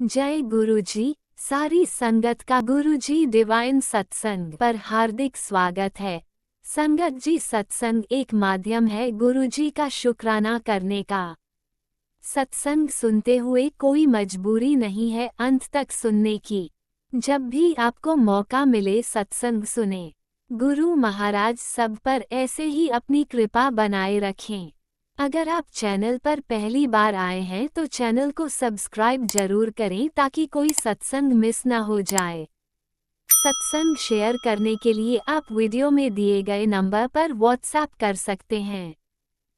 जय गुरुजी। सारी संगत का गुरुजी डिवाइन सत्संग पर हार्दिक स्वागत है। संगत जी, सत्संग एक माध्यम है गुरुजी का शुक्राना करने का। सत्संग सुनते हुए कोई मजबूरी नहीं है अंत तक सुनने की। जब भी आपको मौका मिले सत्संग सुने। गुरु महाराज सब पर ऐसे ही अपनी कृपा बनाए रखें। अगर आप चैनल पर पहली बार आए हैं तो चैनल को सब्सक्राइब जरूर करें ताकि कोई सत्संग मिस ना हो जाए। सत्संग शेयर करने के लिए आप वीडियो में दिए गए नंबर पर व्हाट्सएप कर सकते हैं।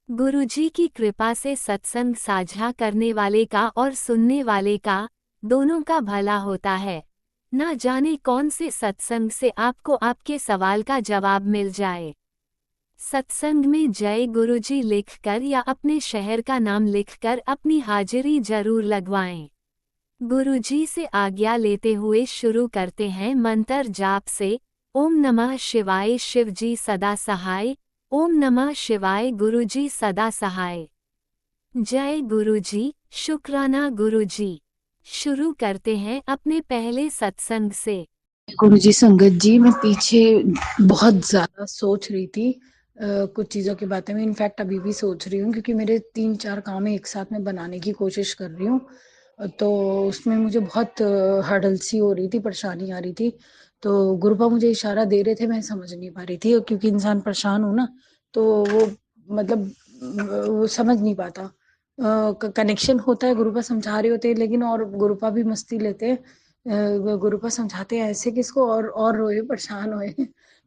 गुरुजी की कृपा से सत्संग साझा करने वाले का और सुनने वाले का दोनों का भला होता है। ना जाने कौन से सत्संग से आपको आपके सवाल का जवाब मिल जाए। सत्संग में जय गुरुजी लिखकर या अपने शहर का नाम लिखकर अपनी हाजिरी जरूर लगवाएं। गुरुजी से आज्ञा लेते हुए शुरू करते हैं मंत्र जाप से। ओम नमः शिवाय शिवजी सदा सहाय। ओम नमः शिवाय गुरुजी सदा सहाय। जय गुरुजी, शुक्राना गुरुजी। शुरू करते हैं अपने पहले सत्संग से। गुरुजी संगत जी, मैं पीछे बहुत ज्यादा सोच रही थी कुछ चीजों के बारे में। इनफैक्ट अभी भी सोच रही हूँ क्योंकि मेरे 3-4 काम एक साथ में बनाने की कोशिश कर रही हूँ। तो उसमें मुझे बहुत हर्डल सी हो रही थी, परेशानी आ रही थी। तो गुरुपा मुझे इशारा दे रहे थे, मैं समझ नहीं पा रही थी क्योंकि इंसान परेशान हो ना, तो वो मतलब वो समझ नहीं पाता। कनेक्शन होता है, गुरुपा समझा रहे होते हैं लेकिन और गुरुपा भी मस्ती लेते हैं। गुरुपा समझाते हैं ऐसे कि इसको और रोए, परेशान होए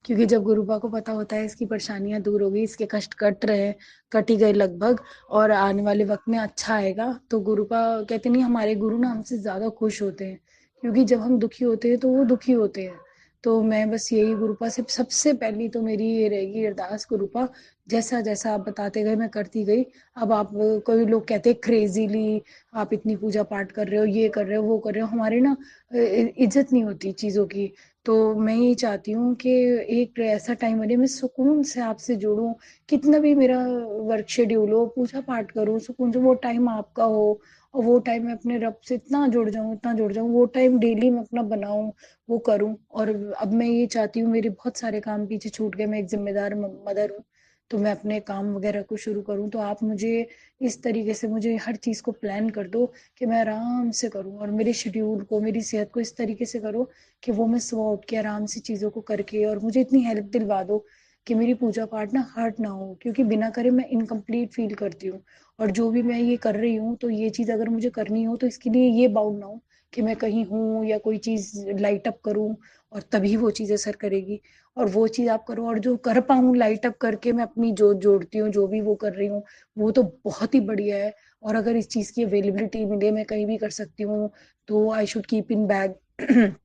क्योंकि जब गुरुपा को पता होता है इसकी परेशानियां दूर हो गई, इसके कष्ट कट रहे हैं, कट ही गए लगभग, और आने वाले वक्त में अच्छा आएगा, तो गुरुपा कहते नहीं, हमारे गुरु ना हमसे ज्यादा खुश होते हैं क्योंकि जब हम दुखी होते हैं तो वो दुखी होते हैं। तो मैं बस यही गुरुपा से सबसे पहली तो मेरी ये रहेगी अरदास, गुरुपा जैसा जैसा आप बताते गए मैं करती गई। अब आप, कोई लोग कहते हैं क्रेजीली आप इतनी पूजा पाठ कर रहे हो, ये कर रहे हो, वो कर रहे हो, हमारे ना इज्जत नहीं होती चीजों की। तो मैं ये चाहती हूँ कि एक ऐसा टाइम बने मैं सुकून से आपसे जुड़ूं, कितना भी मेरा वर्क शेड्यूल हो, पूजा पाठ करूँ सुकून से, वो टाइम आपका हो, और वो टाइम मैं अपने रब से इतना जुड़ जाऊं, इतना जुड़ जाऊं, वो टाइम डेली मैं अपना बनाऊं, वो करूं। और अब मैं ये चाहती हूँ, मेरे बहुत सारे काम पीछे छूट गए, मैं एक जिम्मेदार मदर हूँ, तो मैं अपने काम वगैरह को शुरू करूं। तो आप मुझे इस तरीके से मुझे हर चीज को प्लान कर दो कि मैं आराम से करूं, और मेरे शेड्यूल को, मेरी सेहत को इस तरीके से करो कि वो मैं सुबह उठ के आराम से चीजों को करके, और मुझे इतनी हेल्प दिलवा दो कि मेरी पूजा पाठ ना हर्ट ना हो, क्योंकि बिना करे मैं इनकम्प्लीट फील करती हूँ। और जो भी मैं ये कर रही हूँ, तो ये चीज अगर मुझे करनी हो तो इसके लिए ये बाउंड ना हो कि मैं कहीं हूँ या कोई चीज लाइट अप करूँ और तभी वो चीज असर करेगी। और वो चीज आप करो, और जो कर पाऊँ लाइट अप करके मैं अपनी जोत जोड़ती हूँ, जो भी वो कर रही हूँ वो तो बहुत ही बढ़िया है। और अगर इस चीज की अवेलेबिलिटी मिले, मैं कहीं भी कर सकती हूँ, तो I should keep in bag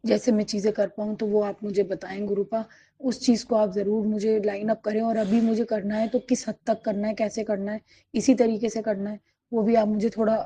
जैसे मैं चीजें कर पाऊँ, तो वो आप मुझे बताएं गुरुपा। उस चीज को आप जरूर मुझे लाइन अप करें, और अभी मुझे करना है तो किस हद तक करना है, कैसे करना है, इसी तरीके से करना है, वो भी आप मुझे थोड़ा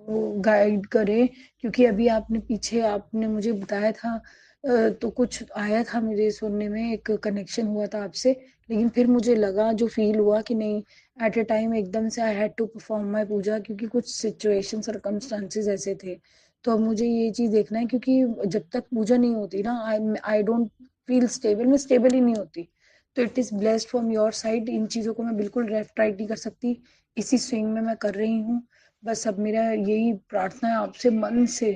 गाइड करें। क्योंकि अभी आपने पीछे आपने मुझे बताया था, तो कुछ आया था मुझे सुनने में, एक कनेक्शन हुआ था आपसे, लेकिन फिर मुझे लगा, जो फील हुआ कि नहीं, एट ए टाइम एकदम से आई हैड टू परफॉर्म माई पूजा, क्योंकि कुछ सिचुएशन सरकमस्टांसेस ऐसे थे। तो अब मुझे ये चीज देखना है, क्योंकि जब तक पूजा नहीं होती ना, I I don't feel stable, मैं स्टेबल ही नहीं होती। तो it is blessed from your side, इन चीजों को मैं बिल्कुल लेफ्ट राइट नहीं कर सकती, इसी स्विंग में मैं कर रही हूँ। बस अब मेरा यही प्रार्थना है आपसे मन से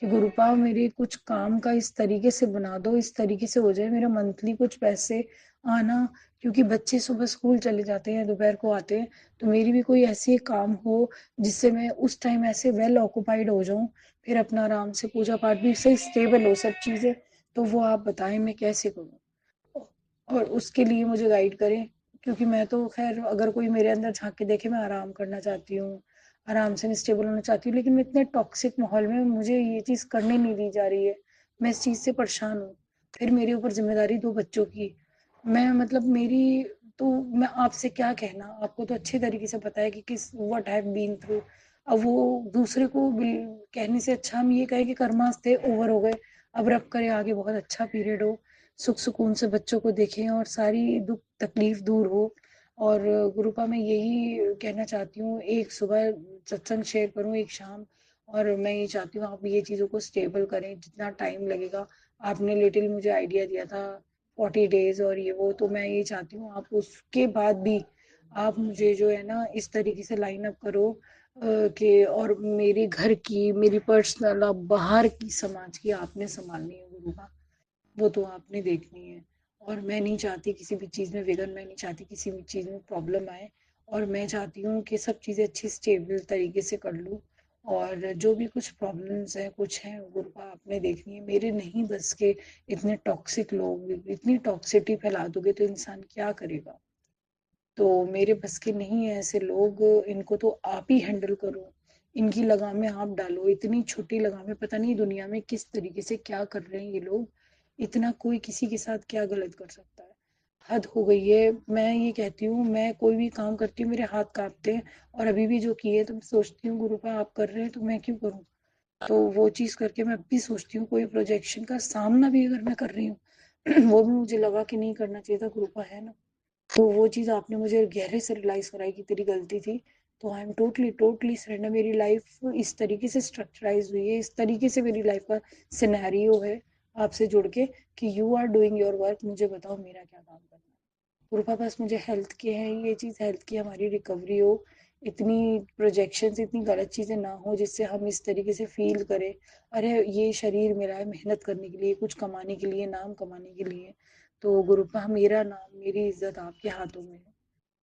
कि गुरुपा मेरे कुछ काम का इस तरीके से बना दो, इस तरीके से हो जाए मेरा मंथली कुछ पैसे आना, क्योंकि बच्चे सुबह स्कूल चले जाते हैं, दोपहर को आते हैं, तो मेरी भी कोई ऐसी काम हो जिससे मैं उस टाइम ऐसे वेल ऑक्यूपाइड हो जाऊं, फिर अपना आराम से पूजा पाठ भी सही स्टेबल हो सब चीजें। तो वो आप बताएं मैं कैसे करूं, और उसके लिए मुझे गाइड करें। क्योंकि मैं तो खैर, अगर कोई मेरे अंदर झांक के देखे, मैं आराम करना चाहती हूँ, आराम से मैं स्टेबल होना चाहती हूँ, लेकिन मैं इतने टॉक्सिक माहौल में मुझे ये चीज करने नहीं दी जा रही है, मैं इस चीज से परेशान हूँ। फिर मेरे ऊपर जिम्मेदारी 2 बच्चों की, मैं मतलब मेरी, तो मैं आपसे क्या कहना, आपको तो अच्छे तरीके से पता है कि किस व्हाट हैव बीन थ्रू। अब वो दूसरे को कहने से अच्छा हम ये कहें कि कर्मास्ते ओवर हो गए, अब रब करे आगे बहुत अच्छा पीरियड हो, सुख सुकून से बच्चों को देखें और सारी दुख तकलीफ दूर हो। और गुरुपा मैं यही कहना चाहती हूँ, एक सुबह सत्संग शेयर करूँ, एक शाम, और मैं ये चाहती हूँ आप ये चीज़ों को स्टेबल करें, जितना टाइम लगेगा। आपने लिटिल मुझे आइडिया दिया था 40 डेज और ये वो, तो मैं ये चाहती हूँ आप उसके बाद भी आप मुझे जो है ना इस तरीके से लाइन अप करो कि और मेरे घर की, मेरी पर्सनल, अब बाहर की, समाज की आपने संभालनी है गुरुबा, वो तो आपने देखनी है। और मैं नहीं चाहती किसी भी चीज़ में विघन, मैं नहीं चाहती किसी भी चीज़ में प्रॉब्लम आए, और मैं चाहती हूँ कि सब चीज़ें अच्छी स्टेबल तरीके से कर लूँ। और जो भी कुछ प्रॉब्लम्स हैं, कुछ हैं गुरुबा, आपने देखनी है, मेरे नहीं बस के इतने टॉक्सिक लोग, इतनी टॉक्सिटी फैला दोगे तो इंसान क्या करेगा। तो मेरे बस के नहीं है ऐसे लोग, इनको तो आप ही हैंडल करो, इनकी लगामें आप डालो, इतनी छोटी लगामें, पता नहीं दुनिया में किस तरीके से क्या कर रहे हैं ये लोग, इतना कोई किसी के साथ क्या गलत कर सकता है। हद हो गई है। मैं ये कहती हूँ, मैं कोई भी काम करती हूँ मेरे हाथ कांपते हैं, और अभी भी जो किए तो मैं सोचती हूँ गुरुपा आप कर रहे हैं तो मैं क्यों करूँ। तो वो चीज़ करके मैं अब भी सोचती हूँ, कोई प्रोजेक्शन का सामना भी अगर मैं कर रही हूँ वो भी मुझे लगा कि नहीं करना चाहिए था गुरुपा, है ना। तो वो चीज़ आपने मुझे गहरे से रियलाइज़ कराई कि तेरी गलती थी। तो I am totally totally surrender. मेरी लाइफ इस तरीके से स्ट्रक्चराइज हुई है, इस तरीके से मेरी लाइफ का सिनेरियो है आपसे जुड़ के, कि you are doing your work, मुझे बताओ मेरा क्या काम करना है। कृपा बस मुझे हेल्थ के है ये चीज़, हेल्थ की हमारी रिकवरी हो, इतनी प्रोजेक्शंस, इतनी गलत चीज़ें ना हो जिससे हम इस तरीके से फील करें, अरे ये शरीर मेरा है मेहनत करने के लिए, कुछ कमाने के लिए, नाम कमाने के लिए। तो गुरुपा मेरा नाम, मेरी इज्जत आपके हाथों में है।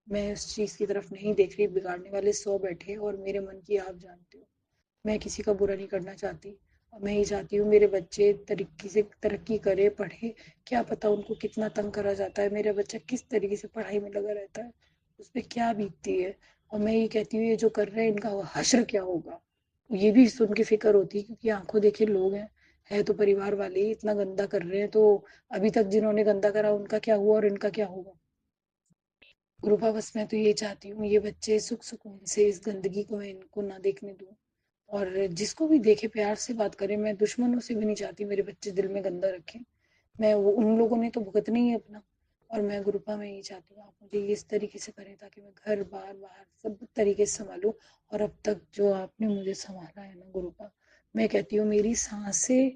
मैं उस चीज़ की तरफ नहीं देख रही, बिगाड़ने वाले 100 बैठे हैं, और मेरे मन की आप जानते हो, मैं किसी का बुरा नहीं करना चाहती। और मैं ये चाहती हूँ मेरे बच्चे तरीके से तरक्की करे, पढ़े। क्या पता उनको कितना तंग करा जाता है, मेरा बच्चा किस तरीके से पढ़ाई में लगा रहता है, उस पर क्या बीतती है। और मैं ये कहती हूँ ये जो कर रहे हैं इनका हश्र क्या होगा, ये भी सुन के फिक्र होती है, क्योंकि आंखों देखे लोग हैं, है तो परिवार वाले ही इतना गंदा कर रहे हैं, तो अभी तक जिन्होंने गंदा करा उनका क्या हुआ और इनका क्या होगा। रूपा बस मैं तो ये चाहती हूँ ये बच्चे सुख सुकून से इस गंदगी को मैं इनको ना देखने दूँ, और जिसको भी देखे प्यार से बात करें। मैं दुश्मनों से भी नहीं चाहती मेरे बच्चे दिल में गंदा रखें, मैं वो, उन लोगों ने तो भुगतना ही है अपना। और मैं गुरुपा में ये चाहती हूँ आप मुझे इस तरीके से करें ताकि मैं घर बार बाहर सब तरीके से संभालूं। और अब तक जो आपने मुझे संभाला है ना गुरुपा, मैं कहती हूँ मेरी सांसें,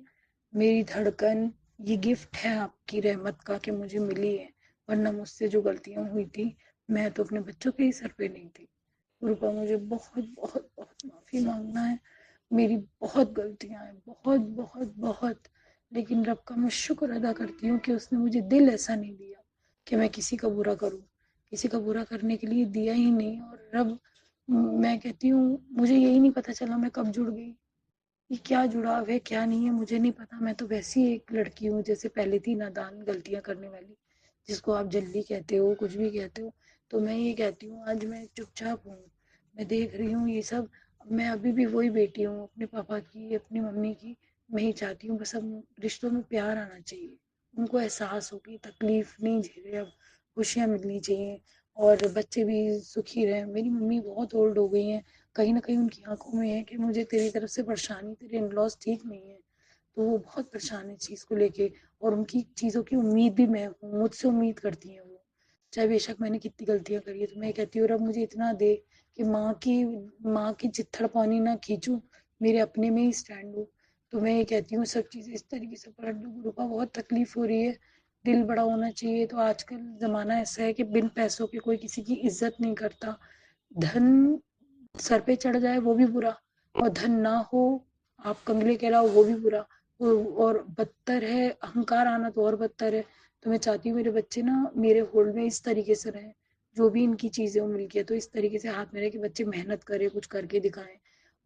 मेरी धड़कन, ये गिफ्ट है आपकी रहमत का कि मुझे मिली है। वरना मुझसे जो गलतियां हुई थी, मैं तो अपने बच्चों के ही सर पे नहीं थी। गुरुपा मुझे बहुत बहुत बहुत माफ़ी मांगना है, मेरी बहुत गलतियां हैं, बहुत बहुत बहुत। लेकिन रब का मैं शुक्र अदा करती हूँ कि उसने मुझे दिल ऐसा नहीं दिया कि मैं किसी का बुरा करूँ, किसी का बुरा करने के लिए दिया ही नहीं। और रब, मैं कहती हूँ मुझे यही नहीं पता चला मैं कब जुड़ गई, ये क्या जुड़ाव है क्या नहीं है मुझे नहीं पता। मैं तो वैसी एक लड़की हूँ जैसे पहले थी, नादान, गलतियां करने वाली, जिसको आप जल्दी कहते हो, कुछ भी कहते हो। तो मैं ये कहती हूँ आज मैं चुपचाप हूँ, मैं देख रही हूँ ये सब। मैं अभी भी वही बेटी हूँ अपने पापा की, अपनी मम्मी की। मैं ही चाहती हूँ बस अब रिश्तों में प्यार आना चाहिए, उनको एहसास हो कि तकलीफ नहीं झेले, अब खुशियाँ मिलनी चाहिए, और बच्चे भी सुखी रहें। मेरी मम्मी बहुत ओल्ड हो गई हैं, कहीं ना कहीं उनकी आंखों में है कि मुझे तेरी तरफ से परेशानी, तेरे इन लॉज ठीक नहीं है, तो वो बहुत परेशान है इस चीज़ को लेके। और उनकी चीज़ों की उम्मीद भी मैं हूँ, मुझसे उम्मीद करती हैं वो, चाहे बेशक मैंने कितनी गलतियां करी है। तो मैं कहती हूँ रब मुझे इतना दे कि माँ की चित्थड़ पानी ना खींचूं, मेरे अपने में ही स्टैंड हो। तो मैं ये कहती हूँ सब चीज़ें इस तरीके से पलट दूँ। गुरु का बहुत तकलीफ हो रही है, दिल बड़ा होना चाहिए। तो आजकल ज़माना ऐसा है कि बिन पैसों के कोई किसी की इज्जत नहीं करता। धन सर पे चढ़ जाए वो भी बुरा, और धन ना हो, आप कंगले कहलाओ, वो भी बुरा। और बदतर है अहंकार आना, तो और बदतर है। तो मैं चाहती हूँ मेरे बच्चे ना मेरे होल्ड में इस तरीके से रहें, जो भी इनकी चीज़ें मिल गई है तो इस तरीके से हाथ में रहे कि बच्चे मेहनत करें, कुछ करके दिखाएं,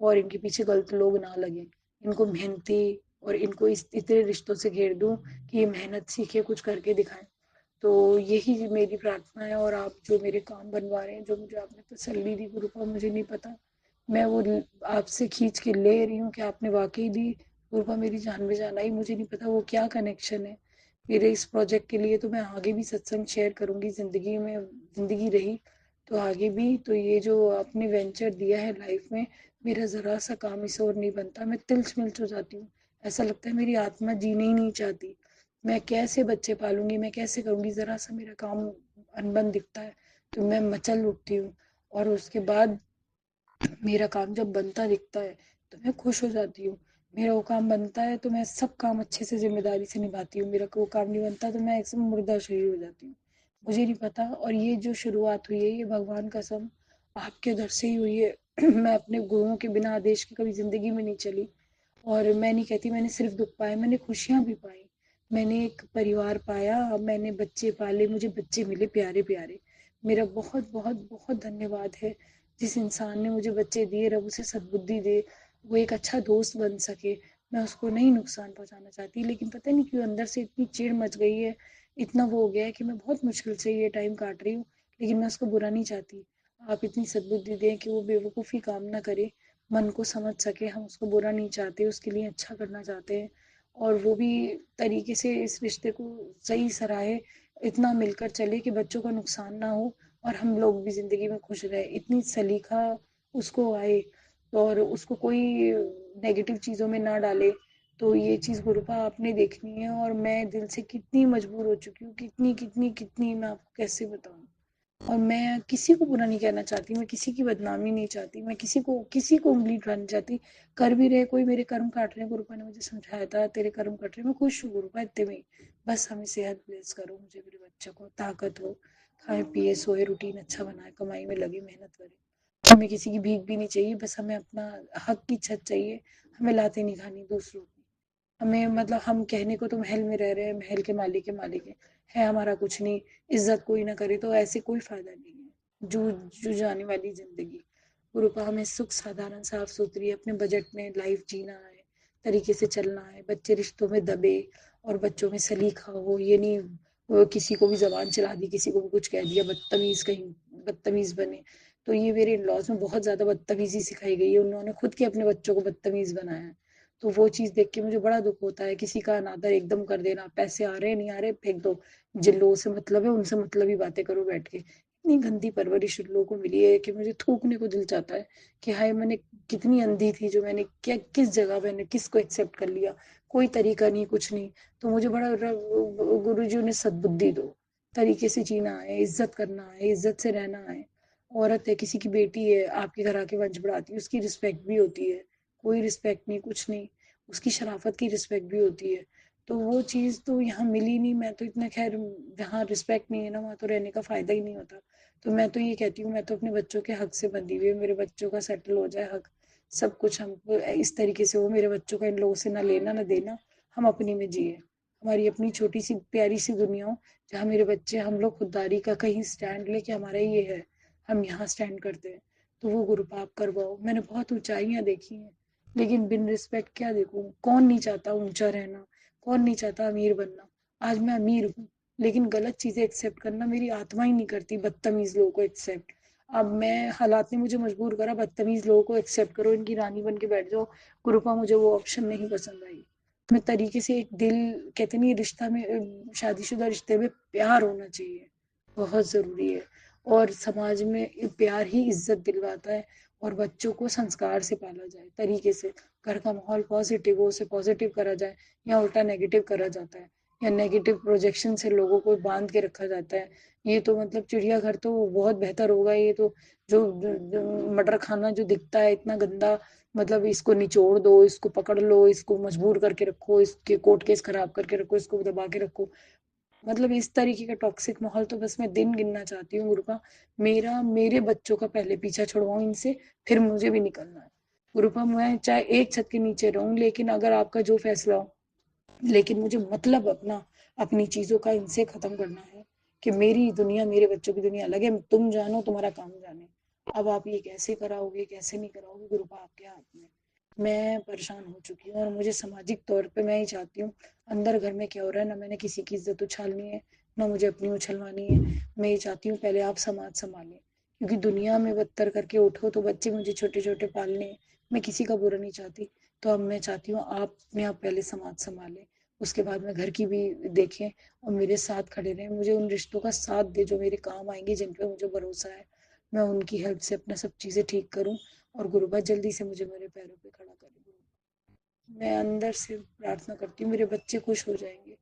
और इनके पीछे गलत लोग ना लगे। इनको मेहनती और इनको इस इतने रिश्तों से घेर दूं कि ये मेहनत सीखे, कुछ करके दिखाएं। तो यही मेरी प्रार्थना है। और आप जो मेरे काम बनवा रहे हैं, जो मुझे आपने तसल्ली दी गुरुपा, मुझे नहीं पता, मैं वो आपसे खींच के ले रही हूँ कि आपने वाकई दी। गुरुपा मेरी जान में जान आई, मुझे नहीं पता वो क्या कनेक्शन है मेरे इस प्रोजेक्ट के लिए। तो मैं आगे भी सत्संग शेयर करूँगी, ज़िंदगी में ज़िंदगी रही तो आगे भी। तो ये जो आपने वेंचर दिया है लाइफ में, मेरा ज़रा सा काम इस और नहीं बनता, मैं तिल्च मिल्च हो जाती हूँ। ऐसा लगता है मेरी आत्मा जीने ही नहीं चाहती, मैं कैसे बच्चे पालूंगी, मैं कैसे करूँगी। ज़रा सा मेरा काम अनबन दिखता है तो मैं मचल उठती हूँ, और उसके बाद मेरा काम जब बनता दिखता है तो मैं खुश हो जाती हूँ। मेरा वो काम बनता है तो मैं सब काम अच्छे से ज़िम्मेदारी से निभाती हूँ, मेरा वो काम नहीं बनता तो मैं एकदम मुर्दा शरीर हो जाती हूँ। मुझे नहीं पता, और ये जो शुरुआत हुई है ये भगवान कसम आपके दर से ही हुई है। मैं अपने गुरुओं के बिना आदेश के कभी ज़िंदगी में नहीं चली, और मैं नहीं कहती मैंने सिर्फ दुख पाए, मैंने खुशियाँ भी पाई। मैंने एक परिवार पाया, मैंने बच्चे पाले, मुझे बच्चे मिले प्यारे प्यारे। मेरा बहुत बहुत बहुत धन्यवाद है जिस इंसान ने मुझे बच्चे दिए, रब उसे सद्बुद्धि दे, वो एक अच्छा दोस्त बन सके। मैं उसको नहीं नुकसान पहुंचाना चाहती, लेकिन पता नहीं क्यों अंदर से इतनी चिढ़ मच गई है, इतना वो हो गया है कि मैं बहुत मुश्किल से ये टाइम काट रही हूँ, लेकिन मैं उसको बुरा नहीं चाहती। आप इतनी सद्बुद्धि दें कि वो बेवकूफ़ी काम ना करे, मन को समझ सके। हम उसको बुरा नहीं चाहते, उसके लिए अच्छा करना चाहते हैं, और वो भी तरीके से इस रिश्ते को सही सराहे, इतना मिलकर चले कि बच्चों का नुकसान ना हो और हम लोग भी ज़िंदगी में खुश रहे। इतनी सलीका उसको आए और उसको कोई नेगेटिव चीज़ों में ना डाले। तो ये चीज़ गुरुपा आपने देखनी है, और मैं दिल से कितनी मजबूर हो चुकी हूँ, कितनी कितनी कितनी, मैं आपको कैसे बताऊँ। और मैं किसी को बुरा नहीं कहना चाहती, मैं किसी की बदनामी नहीं चाहती, मैं किसी को उंगली उठानी चाहती। कर भी रहे कोई मेरे कर्म काट रहे हैं, गुरुपा ने मुझे समझाया था तेरे कर्म कट रहे, मैं खुश हूँ गुरुपा इतने में ही। बस हमें सेहत ब्लेस करो, मुझे मेरे बच्चों को ताकत हो, खाए पिए सोए, रूटीन अच्छा बनाए, कमाई में लगे, मेहनत करे। हमें किसी की भीख भी नहीं चाहिए, बस हमें अपना हक की छत चाहिए। हमें लाते नहीं खानी दूसरों की। हमें मतलब हम कहने को तो महल में रह रहे हैं, महल के मालिक है हमारा कुछ नहीं। इज्जत कोई ना करे तो ऐसे कोई फायदा नहीं है। जू जाने वाली जिंदगी। गुरुपा हमें सुख साधारण साफ सुथरी अपने बजट में लाइफ जीना है, तरीके से चलना है। बच्चे रिश्तों में दबे और बच्चों में सलीका हो, ये नहीं वो किसी को भी जबान चला दी, किसी को भी कुछ कह दिया, बदतमीज कहीं बदतमीज बने। तो ये मेरे इन लॉज में बहुत ज्यादा बदतमीजी सिखाई गई है, उन्होंने खुद के अपने बच्चों को बदतमीज बनाया है। तो वो चीज़ देख के मुझे बड़ा दुख होता है, किसी का अनादर एकदम कर देना, पैसे आ रहे हैं नहीं आ रहे फेंक दो, जिन लोगों से मतलब है उनसे मतलब ही बातें करो बैठ के। इतनी गंदी परवरिश उन लोगों को मिली है कि मुझे थूकने को दिल चाहता है कि हाय मैंने कितनी अंधी थी, जो मैंने क्या किस जगह मैंने किसको एक्सेप्ट कर लिया। कोई तरीका नहीं, कुछ नहीं। तो मुझे बड़ा गुरु जी ने सद्बुद्धि दो, तरीके से जीना है, इज्जत करना है, इज्जत से रहना है। औरत है, किसी की बेटी है, आपके घर आके वंश बढ़ाती है, उसकी रिस्पेक्ट भी होती है। कोई रिस्पेक्ट नहीं, कुछ नहीं। उसकी शराफत की रिस्पेक्ट भी होती है। तो वो चीज़ तो यहाँ मिली नहीं। मैं तो इतना खैर, जहाँ रिस्पेक्ट नहीं है ना वहाँ तो रहने का फ़ायदा ही नहीं होता। तो मैं तो ये कहती हूँ, मैं तो अपने बच्चों के हक से बंधी हुई है, मेरे बच्चों का सेटल हो जाए हक, सब कुछ हम इस तरीके से हो, मेरे बच्चों का इन लोगों से ना लेना ना देना, हम अपनी में जिए, हमारी अपनी छोटी सी प्यारी सी दुनिया हो, जहाँ मेरे बच्चे हम लोग खुददारी का कहीं स्टैंड ले कि हमारा ये है, हम यहाँ स्टैंड करते हैं। तो वो गुरु पाप करवाओ। मैंने बहुत ऊंचाइयाँ देखी हैं, लेकिन बिन रिस्पेक्ट क्या देखूं। कौन नहीं चाहता ऊंचा रहना, कौन नहीं चाहता अमीर बनना। आज मैं अमीर हूँ, लेकिन गलत चीजें एक्सेप्ट करना मेरी आत्मा ही नहीं करती, बदतमीज लोगों को एक्सेप्ट। अब मैं हालात ने मुझे मजबूर करा, बदतमीज लोगों को एक्सेप्ट करो, इनकी रानी बन के बैठ जाओ। गुरुपा मुझे वो ऑप्शन नहीं पसंद आई। मैं तरीके से एक दिल, कहते नहीं रिश्ता में, शादीशुदा रिश्ते में प्यार होना चाहिए, बहुत जरूरी है। और समाज में प्यार ही इज्जत दिलवाता है। और बच्चों को संस्कार से पाला जाए, तरीके से घर का माहौल पॉजिटिव हो, उसे पॉजिटिव करा जाए, या उल्टा नेगेटिव करा जाता है, या नेगेटिव प्रोजेक्शन से लोगों को बांध के रखा जाता है। ये तो मतलब चिड़ियाघर तो बहुत बेहतर होगा। ये तो जो मटर खाना जो दिखता है इतना गंदा, मतलब इसको निचोड़ दो, इसको पकड़ लो, इसको मजबूर करके रखो, इसके कोर्ट केस खराब करके रखो, इसको दबा के रखो। मतलब इस तरीके का टॉक्सिक माहौल तो बस मैं दिन गिनना चाहती हूँ गुरुपा। मेरा मेरे बच्चों का पहले पीछा छुड़वाओ इनसे, फिर मुझे भी निकलना है। गुरुपा मैं चाहे एक छत के नीचे रहूं, लेकिन अगर आपका जो फैसला हो, लेकिन मुझे मतलब अपनी चीजों का इनसे खत्म करना है, कि मेरी दुनिया मेरे बच्चों की दुनिया अलग है। तुम जानो, तुम्हारा काम जाने। अब आप ये कैसे कराओगे कैसे नहीं कराओगे, गुरुपा आपके हाथ में। मैं परेशान हो चुकी हूँ, और मुझे सामाजिक तौर पे मैं ही चाहती हूँ, अंदर घर में क्या हो रहा है ना, मैंने किसी की इज्जत उछालनी है, ना मुझे अपनी उछलवानी है। मैं ये चाहती हूँ पहले आप समाज संभालें, क्योंकि दुनिया में बदतर करके उठो तो बच्चे मुझे छोटे छोटे पालने हैं। मैं किसी का बुरा नहीं चाहती। तो अब मैं चाहती हूँ आप अपने आप पहले समाज संभालें, उसके बाद में घर की भी देखें, और मेरे साथ खड़े रहें, मुझे उन रिश्तों का साथ दे जो मेरे काम आएंगे, जिन पे मुझे भरोसा है। मैं उनकी हेल्प से अपना सब चीज़ें ठीक करूं, और गुरुबा जल्दी से मुझे मेरे पैरों पे खड़ा करें। मैं अंदर से प्रार्थना करती हूँ, मेरे बच्चे खुश हो जाएंगे।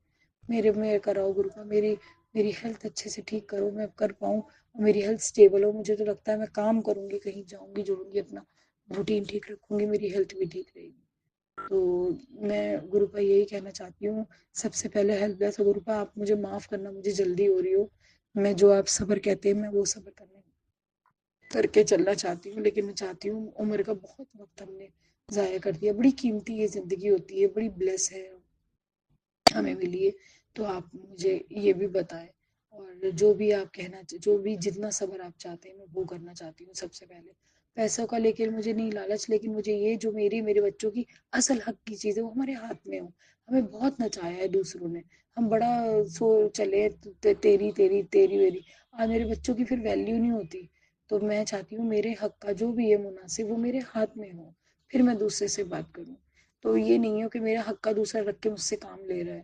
मेरे कराओ गुरुबा, मेरी मेरी हेल्थ अच्छे से ठीक करो, मैं कर पाऊँ, और मेरी हेल्थ स्टेबल हो। मुझे तो लगता है मैं काम करूँगी, कहीं जाऊँगी जुड़ूंगी अपना, रूटीन ठीक रखूंगी, मेरी हेल्थ भी ठीक रहेगी। तो मैं गुरुपा यही कहना चाहती हूँ, सबसे पहले हेल्पलेस हो गुरुपा, आप मुझे माफ करना, मुझे जल्दी हो रही हो, मैं जो आप सब्र कहते हैं मैं वो सब्र करके चलना चाहती हूँ, लेकिन मैं चाहती हूँ, उम्र का बहुत वक्त हमने जाया कर दिया, बड़ी कीमती ये जिंदगी होती है, बड़ी ब्लेस है हमें मिली है। तो आप मुझे ये भी बताएं, और जो भी आप कहना, जो भी जितना सब्र आप चाहते हैं मैं वो करना चाहती हूँ। सबसे पहले पैसों का लेकर मुझे नहीं लालच, लेकिन मुझे ये जो मेरे बच्चों की असल हक की चीज़ है वो हमारे हाथ में हो। हमें बहुत नचाया है दूसरों ने, हम बड़ा सो चले तेरी तेरी तेरी वेरी, आज मेरे बच्चों की फिर वैल्यू नहीं होती। तो मैं चाहती हूँ मेरे हक का जो भी है मुनासिब वो मेरे हाथ में हो, फिर मैं दूसरे से बात करूँ। तो ये नहीं हो कि मेरा हक का दूसरा रख के मुझसे काम ले रहा है।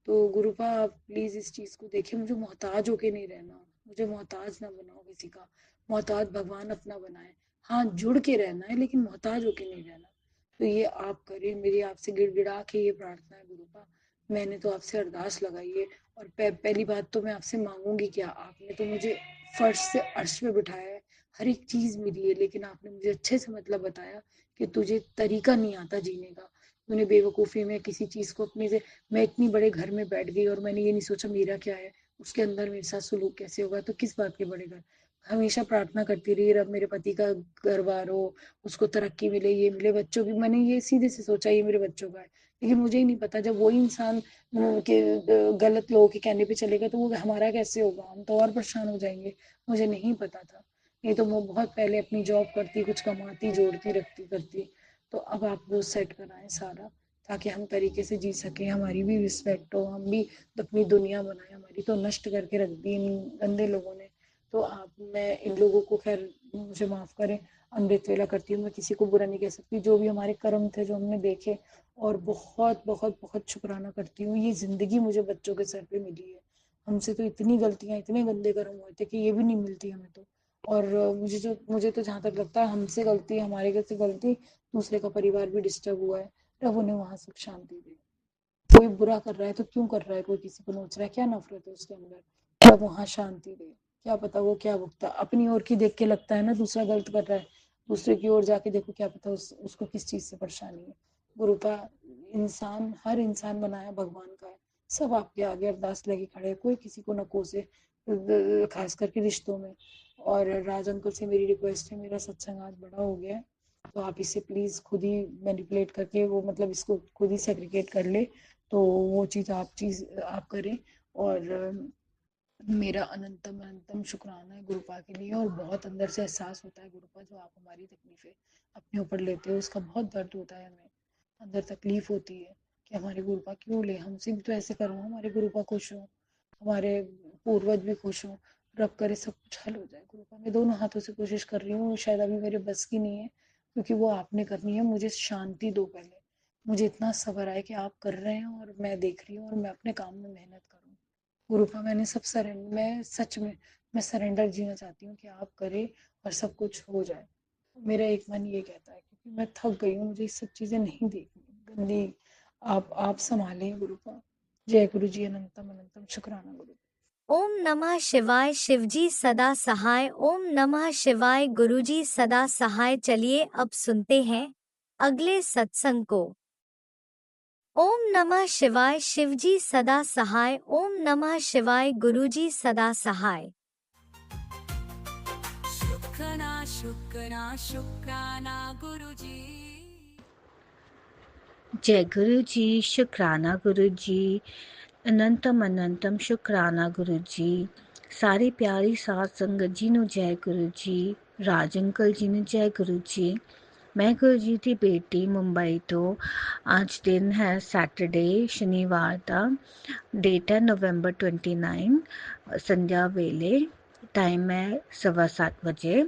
तो गुरुपा आप प्लीज इस चीज को देखिए, मुझे मोहताज होके नहीं रहना, मुझे मोहताज ना बनाओ किसी का। मोहताज भगवान अपना बनाए, हाँ जुड़ के रहना है लेकिन मोहताज होके नहीं रहना। तो ये आप करिए, मेरी आपसे गिड़गिड़ा के ये प्रार्थना है गुरुपा। मैंने तो आपसे अरदास लगाई है, और पहली बात तो मैं आपसे मांगूंगी क्या, आपने तो मुझे फर्श से अर्श पे बिठाया है, हर एक चीज मिली है, लेकिन आपने मुझे अच्छे से मतलब बताया कि तुझे तरीका नहीं आता जीने का। तूने बेवकूफ़ी में किसी चीज़ को अपनी से, मैं इतनी बड़े घर में बैठ गई और मैंने ये नहीं सोचा मेरा क्या है, उसके अंदर मेरे साथ सुलूक कैसे होगा, तो किस बात के बड़े घर। हमेशा प्रार्थना करती रही, रब मेरे पति का घर बार हो, उसको तरक्की मिले, ये मिले, बच्चों की, मैंने ये सीधे से सोचा ये मेरे बच्चों का है। लेकिन मुझे ही नहीं पता जब वही इंसान के गलत लोगों के कहने पे चलेगा तो वो हमारा कैसे होगा, हम तो और परेशान हो जाएंगे। मुझे नहीं पता था, नहीं तो मैं बहुत पहले अपनी जॉब करती, कुछ कमाती, जोड़ती रखती करती। तो अब आप वो सेट कराएं सारा, ताकि हम तरीके से जी सकें, हमारी भी रिस्पेक्ट हो, हम भी अपनी दुनिया बनाए, हमारी तो नष्ट करके रख दी इन गंदे लोगों ने। तो आप, मैं इन लोगों को, खैर मुझे माफ़ करें, अमृत वेला करती हूँ, मैं किसी को बुरा नहीं कह सकती, जो भी हमारे कर्म थे जो हमने देखे। और बहुत बहुत बहुत शुक्राना करती हूँ, ये ज़िंदगी मुझे बच्चों के सर पे मिली है। हमसे तो इतनी गलतियाँ, इतने गंदे कर्म हुए थे कि ये भी नहीं मिलती हमें तो। और मुझे तो जहाँ तक लगता है हमसे गलती, हमारे घर से गलती, दूसरे का परिवार भी डिस्टर्ब हुआ है। प्रभु ने वहां सुख शांति दी। कोई बुरा कर रहा है तो क्यों कर रहा है, कोई किसी को नोच रहा है, क्या नफरत है उसके अंदर, प्रभु वहां शांति दे। क्या पता वो क्या भुगता, अपनी ओर की देख के लगता है ना दूसरा गलत कर रहा है, दूसरे की ओर जाके देखो क्या पता उसको किस चीज से परेशानी है। गुरुपा, इंसान, हर इंसान बनाया भगवान का है, सब आपके आगे अरदास लगे खड़े हैं, कोई किसी को न कोसे, खास करके रिश्तों में। और राज अंकल से मेरी रिक्वेस्ट है, मेरा सत्संग आज बड़ा हो गया है, तो आप इसे प्लीज़ खुद ही मैनिपुलेट करके, वो मतलब इसको खुद ही सेग्रीगेट कर ले, तो वो चीज़ आप करें। और मेरा अनंतम अनंतम शुक्राना है गुरुपा के लिए, और बहुत अंदर से एहसास होता है गुरुपा, जो आप हमारी तकलीफ़ें अपने ऊपर लेते हो उसका बहुत दर्द होता है, हमें अंदर तकलीफ होती है कि हमारे गुरुपा क्यों ले, हमसे भी तो ऐसे करो, हमारे गुरुपा खुश हो, हमारे पूर्वज भी खुश हो, रब करे सब कुछ हल हो जाए गुरुपा। मैं दोनों हाथों से कोशिश कर रही हूँ, शायद अभी मेरे बस की नहीं है, क्योंकि वो आपने करनी है, मुझे शांति दो पहले, मुझे इतना सब्र आए कि आप कर रहे हैं और मैं देख रही हूँ, और मैं अपने काम में मेहनत करूँ गुरुपा। मैंने सब सरेंडर, मैं सच में, मैं सरेंडर जीना चाहती हूँ कि आप करें और सब कुछ हो जाए। मेरा एक मन ये कहता है, क्योंकि मैं थक गई हूँ, मुझे ये सब चीज़ें नहीं देखनी गंदी। आप संभालें गुरुपा। जय गुरु जी, अनंतम अनंतम शुक्राना गुरु। ओम नमः शिवाय। शिवजी सदा सहाय। ओम नमः शिवाय। गुरुजी सदा सहाय। चलिए अब सुनते हैं अगले सत्संग को। ओम नमः शिवाय। शिवजी सदा सहाय। ओम नमः शिवाय। गुरुजी सदा सहाय। शुक्राना शुक्राना शुक्राना गुरुजी। जय गुरु जी, शुक्राना गुरु जी, अनंतम अनंतम शुक्राना गुरु जी। सारी प्यारी सात संगत जी ਨੂੰ जय गुरु जी, राज अंकल जी ਨੂੰ जय गुरु जी। मैं गुरु जी की बेटी मुंबई तो आज दिन है सैटरडे शनिवार का, डेट है नवंबर 29, संध्या वेले, टाइम है 7:15 ਵਜੇ।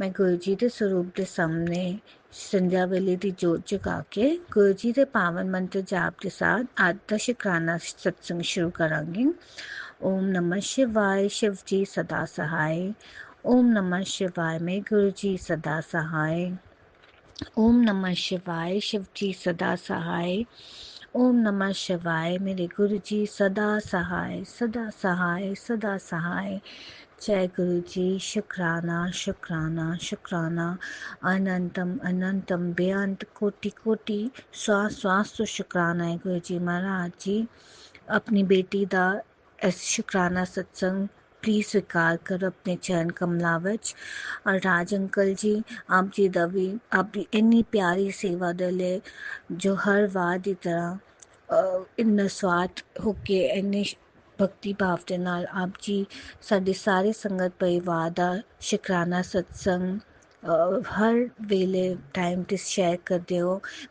मैं गुरु जी के स्वरूप के सामने संध्या वेले की जोत जगा के गुरु जी के पावन मंत्र जाप के साथ आज का शुक्राना सत्संग शुरू करांगी। ओम नमः शिवाय। शिव जी सदा सहाय। ओम नमः शिवाय। में गुरु जी सदा सहाय। ओम नमः शिवाय। शिव जी सदा सहाय। ओम नमः शिवाय। मेरे गुरु जी सदा सहाय, सदा सहाय, सदा सहाय। जय गुरु जी। शुक्राना शुक्राना शुक्राना, अनंतम अनंतम बेअंत कोटि कोटि श्वास श्वास तो शुक्राना है गुरु जी महाराज जी। अपनी बेटी ਦਾ ਇਸ ਸ਼ੁਕਰਾਨਾ सत्संग प्लीज़ स्वीकार करो अपने चरण कमਲਾਂ ਵਿੱਚ। ਔਰ ਰਾਜ ਅੰਕਲ ਜੀ, ਆਪ ਜੀ ਦਾ ਵੀ ਆਪਣੀ ਇੰਨੀ ਪਿਆਰੀ ਸੇਵਾ ਦੇ ਲਈ ਜੋ ਹਰ ਵਾਰ ਦੀ ਤਰ੍ਹਾਂ ਨਿਸਵਾਰਥ ਹੋ ਕੇ ਇੰਨੇ ਭਗਤੀ ਭਾਵ ਦੇ ਨਾਲ ਆਪ ਜੀ ਸਾਡੇ ਸਾਰੇ ਸੰਗਤ ਪਰਿਵਾਰ ਦਾ ਸ਼ੁਕਰਾਨਾ ਸਤਸੰਗ ਹਰ ਵੇਲੇ टाइम पे शेयर करते हो।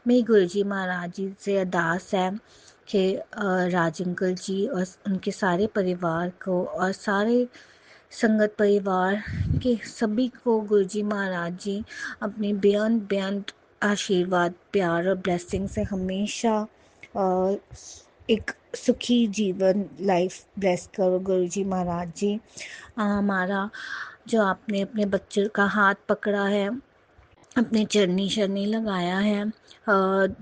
मेरी गुरु जी महाराज जी से अरदास है कि राज अंकल जी और उनके सारे परिवार को और सारे संगत परिवार के सभी को गुरु जी महाराज जी अपनी बेअंत बेअंत आशीर्वाद प्यार और ब्लेसिंग से हमेशा एक सुखी जीवन लाइफ ब्लेस करो गुरु जी महाराज जी। हमारा जो आपने अपने बच्चे का हाथ पकड़ा है, अपने चरनी शरनी लगाया है,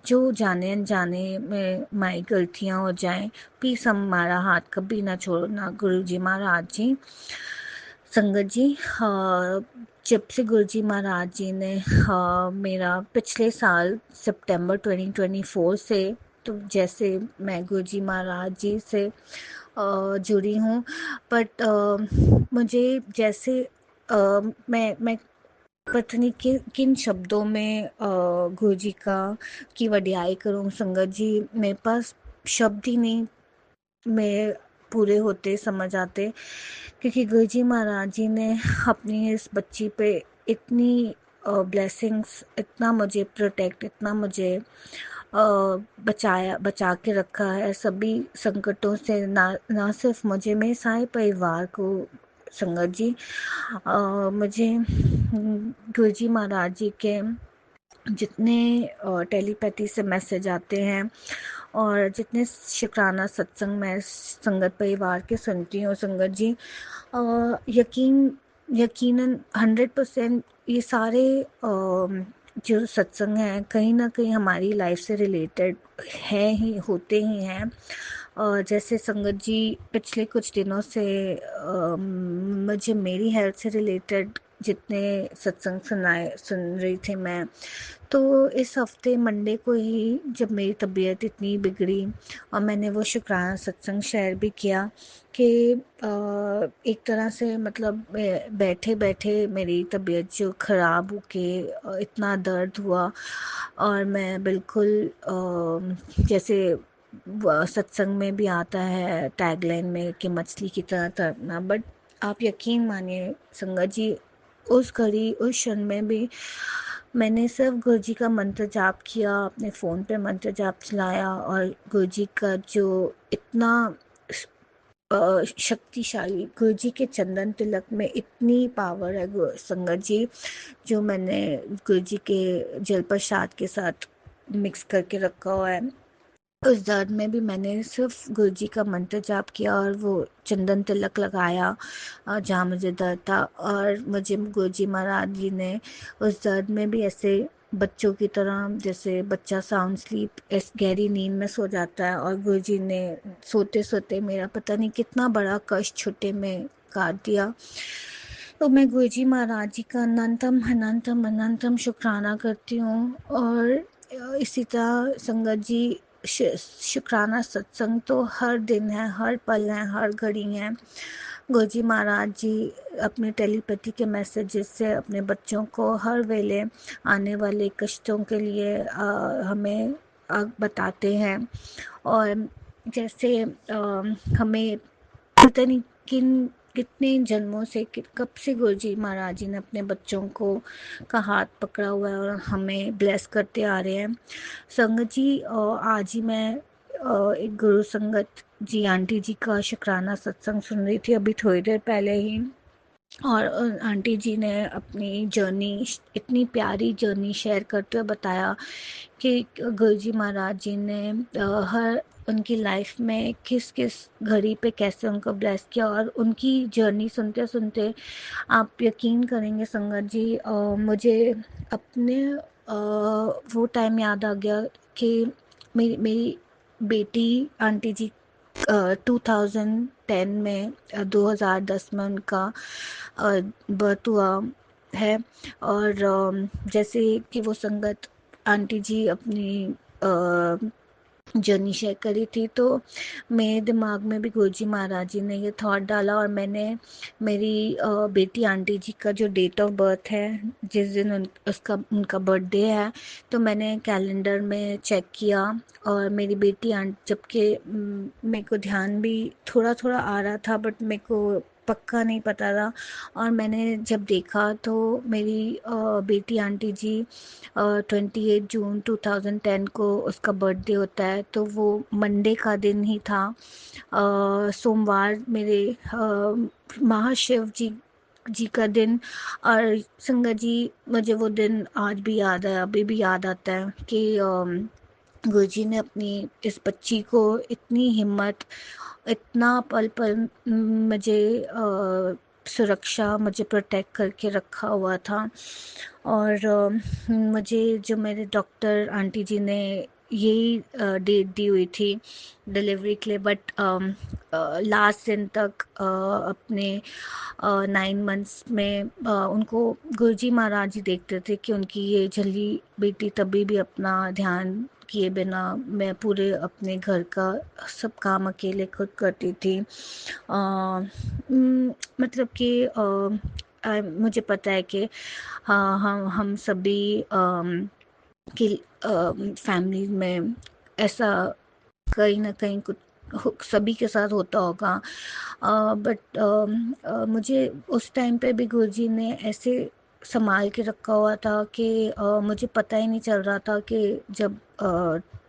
जो जाने अनजाने में हमारी गलतियाँ हो जाएं, प्लीज़ हमारा हाथ कभी ना छोड़ना गुरु जी महाराज जी। संगत जी, जब से गुरु जी महाराज जी ने मेरा पिछले साल सितंबर 2024 से तो जैसे मैं गुरु जी महाराज जी से जुड़ी हूँ, बट मुझे जैसे मैं पता नहीं किन शब्दों में गुरु जी की वडियाई करूँ संगत जी। मेरे पास शब्द ही नहीं मैं पूरे होते समझ आते, क्योंकि गुरु जी महाराज जी ने अपनी इस बच्ची पे इतनी ब्लेसिंग्स, इतना मुझे प्रोटेक्ट, इतना मुझे बचा के रखा है सभी संकटों से, ना सिर्फ मुझे, मेरे सारे परिवार को संगत जी। मुझे गुरु जी महाराज जी के जितने टेलीपैथी से मैसेज आते हैं और जितने शुक्राना सत्संग मैं संगत परिवार के सुनती हूँ संगत जी, यकीनन 100% ये सारे जो सत्संग हैं कहीं ना कहीं हमारी लाइफ से रिलेटेड है ही, होते ही हैं। जैसे संगत जी पिछले कुछ दिनों से मुझे मेरी हेल्थ से रिलेटेड जितने सत्संग सुन रही थी मैं, तो इस हफ्ते मंडे को ही जब मेरी तबीयत इतनी बिगड़ी और मैंने वो शुक्राना सत्संग शेयर भी किया कि एक तरह से मतलब बैठे बैठे मेरी तबीयत जो ख़राब हो के इतना दर्द हुआ और मैं बिल्कुल जैसे सत्संग में भी आता है टैगलाइन में कि मछली की तरह तड़पना, बट आप यकीन मानिए संगत जी उस घड़ी उस क्षण में भी मैंने सिर्फ गुरु जी का मंत्र जाप किया, अपने फ़ोन पे मंत्र जाप चलाया और गुरु जी का जो इतना शक्तिशाली गुरु जी के चंदन तिलक में इतनी पावर है संगत जी, जो मैंने गुरु जी के जल प्रसाद के साथ मिक्स करके रखा हुआ है, उस दर्द में भी मैंने सिर्फ गुरु जी का मंत्र जाप किया और वो चंदन तिलक लगाया जहाँ मुझे दर्द था, और मुझे गुरु जी महाराज जी ने उस दर्द में भी ऐसे बच्चों की तरह, जैसे बच्चा साउंड स्लीप इस गहरी नींद में सो जाता है, और गुरु जी ने सोते सोते मेरा पता नहीं कितना बड़ा कष्ट छुट्टे में काट दिया। तो मैं गुरु जी महाराज जी का अनंतम अनंतम अनंतम शुक्राना करती हूँ। और इसी तरह संगत जी शुक्राना सत्संग तो हर दिन है, हर पल है, हर घड़ी है। गुरु जी महाराज जी अपने टेलीपैथी के मैसेजेस से अपने बच्चों को हर वेले आने वाले कष्टों के लिए हमें बताते हैं, और जैसे हमें पता नहीं कितने जन्मों से कब से गुरु जी महाराज जी ने अपने बच्चों को का हाथ पकड़ा हुआ है और हमें ब्लेस करते आ रहे हैं। संगत जी आज ही मैं एक गुरु संगत जी आंटी जी का शुक्राना सत्संग सुन रही थी अभी थोड़ी देर पहले ही, और आंटी जी ने अपनी जर्नी, इतनी प्यारी जर्नी शेयर करते हुए बताया कि गुरु जी महाराज जी ने हर उनकी लाइफ में किस किस घड़ी पे कैसे उनको ब्लेस किया, और उनकी जर्नी सुनते सुनते आप यकीन करेंगे संगत जी मुझे अपने वो टाइम याद आ गया कि मेरी बेटी आंटी जी 2000 2010 में 2010 में उनका बर्थ हुआ है। और जैसे कि वो संगत आंटी जी अपनी जर्नी शेयर करी थी, तो मेरे दिमाग में भी गुरुजी महाराज जी ने ये थॉट डाला, और मैंने मेरी बेटी आंटी जी का जो डेट ऑफ बर्थ है, जिस दिन उनका बर्थडे है, तो मैंने कैलेंडर में चेक किया। और मेरी बेटी आंट जबकि मेरे को ध्यान भी थोड़ा थोड़ा आ रहा था, बट मेरे को पक्का नहीं पता था। और मैंने जब देखा तो मेरी बेटी आंटी जी 28 जून 2010 को उसका बर्थडे होता है, तो वो मंडे का दिन ही था। सोमवार मेरे महाशिव जी का दिन। और संगत जी, मुझे वो दिन आज भी याद है, अभी भी याद आता है कि गुरुजी ने अपनी इस बच्ची को इतनी हिम्मत, इतना पल पल मुझे सुरक्षा, मुझे प्रोटेक्ट करके रखा हुआ था। और मुझे जो मेरे डॉक्टर आंटी जी ने यही डेट दी हुई थी डिलीवरी के लिए, बट लास्ट दिन तक अपने 9 मंथ्स में उनको गुरुजी महाराज जी देखते थे कि उनकी ये झल्ली बेटी तभी भी अपना ध्यान किए बिना मैं पूरे अपने घर का सब काम अकेले खुद करती थी। मतलब कि मुझे पता है कि हाँ, हम सभी की फैमिली में ऐसा कहीं ना कहीं कुछ सभी के साथ होता होगा। बट मुझे उस टाइम पे भी गुरुजी ने ऐसे संभाल के रखा हुआ था कि मुझे पता ही नहीं चल रहा था कि जब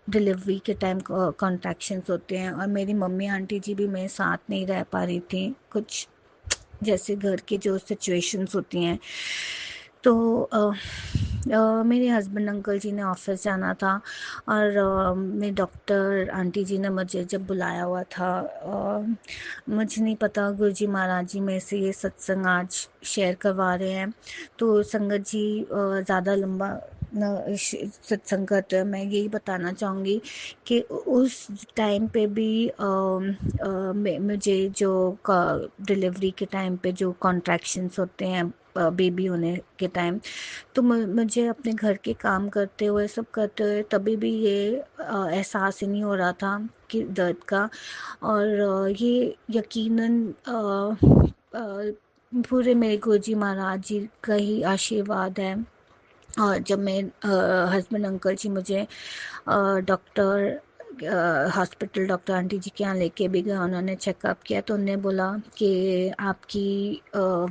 डिलीवरी के टाइम कॉन्ट्रैक्शंस होते हैं, और मेरी मम्मी आंटी जी भी मेरे साथ नहीं रह पा रही थी, कुछ जैसे घर की जो सिचुएशंस होती हैं। तो मेरे हस्बैंड अंकल जी ने ऑफिस जाना था, और मेरे डॉक्टर आंटी जी ने मुझे जब बुलाया हुआ था, मुझे नहीं पता गुरुजी महाराज जी मेरे से ये सत्संग आज शेयर करवा रहे हैं। तो संगत जी ज़्यादा लंबा सत्संग करते हुए मैं यही बताना चाहूँगी कि उस टाइम पे भी मुझे जो डिलीवरी के टाइम पे जो कॉन्ट्रैक्शंस होते हैं बेबी होने के टाइम, तो मुझे अपने घर के काम करते हुए, सब करते हुए, तभी भी ये एहसास ही नहीं हो रहा था कि दर्द का। और ये यकीनन पूरे मेरे गुरुजी महाराज जी का ही आशीर्वाद है। और जब मेरे हस्बैंड अंकल जी मुझे डॉक्टर हॉस्पिटल डॉक्टर आंटी जी के यहाँ लेके भी गए, उन्होंने चेकअप किया, तो उन्होंने बोला कि आपकी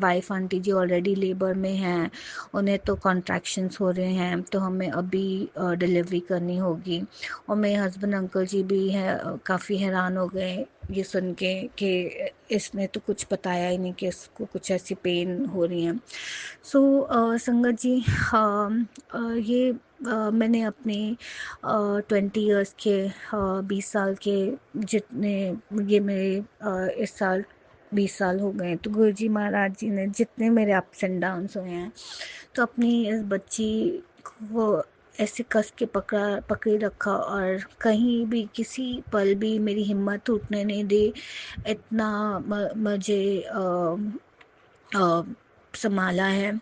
वाइफ आंटी जी ऑलरेडी लेबर में हैं, उन्हें तो कॉन्ट्रैक्शंस हो रहे हैं, तो हमें अभी डिलीवरी करनी होगी। और मेरे हस्बैंड अंकल जी भी है काफ़ी हैरान हो गए ये सुन के कि इसने तो कुछ बताया ही नहीं कि इसको कुछ ऐसी पेन हो रही है। सो संगत जी, ये मैंने अपने 20 ईयर्स के 20 साल के जितने ये मेरे इस साल 20 साल हो गए, तो गुरुजी महाराज जी ने जितने मेरे अप्स एंड डाउन्स हुए हैं, तो अपनी इस बच्ची को ऐसे कस के पकड़े रखा, और कहीं भी किसी पल भी मेरी हिम्मत टूटने नहीं दी। इतना मुझे संभाला है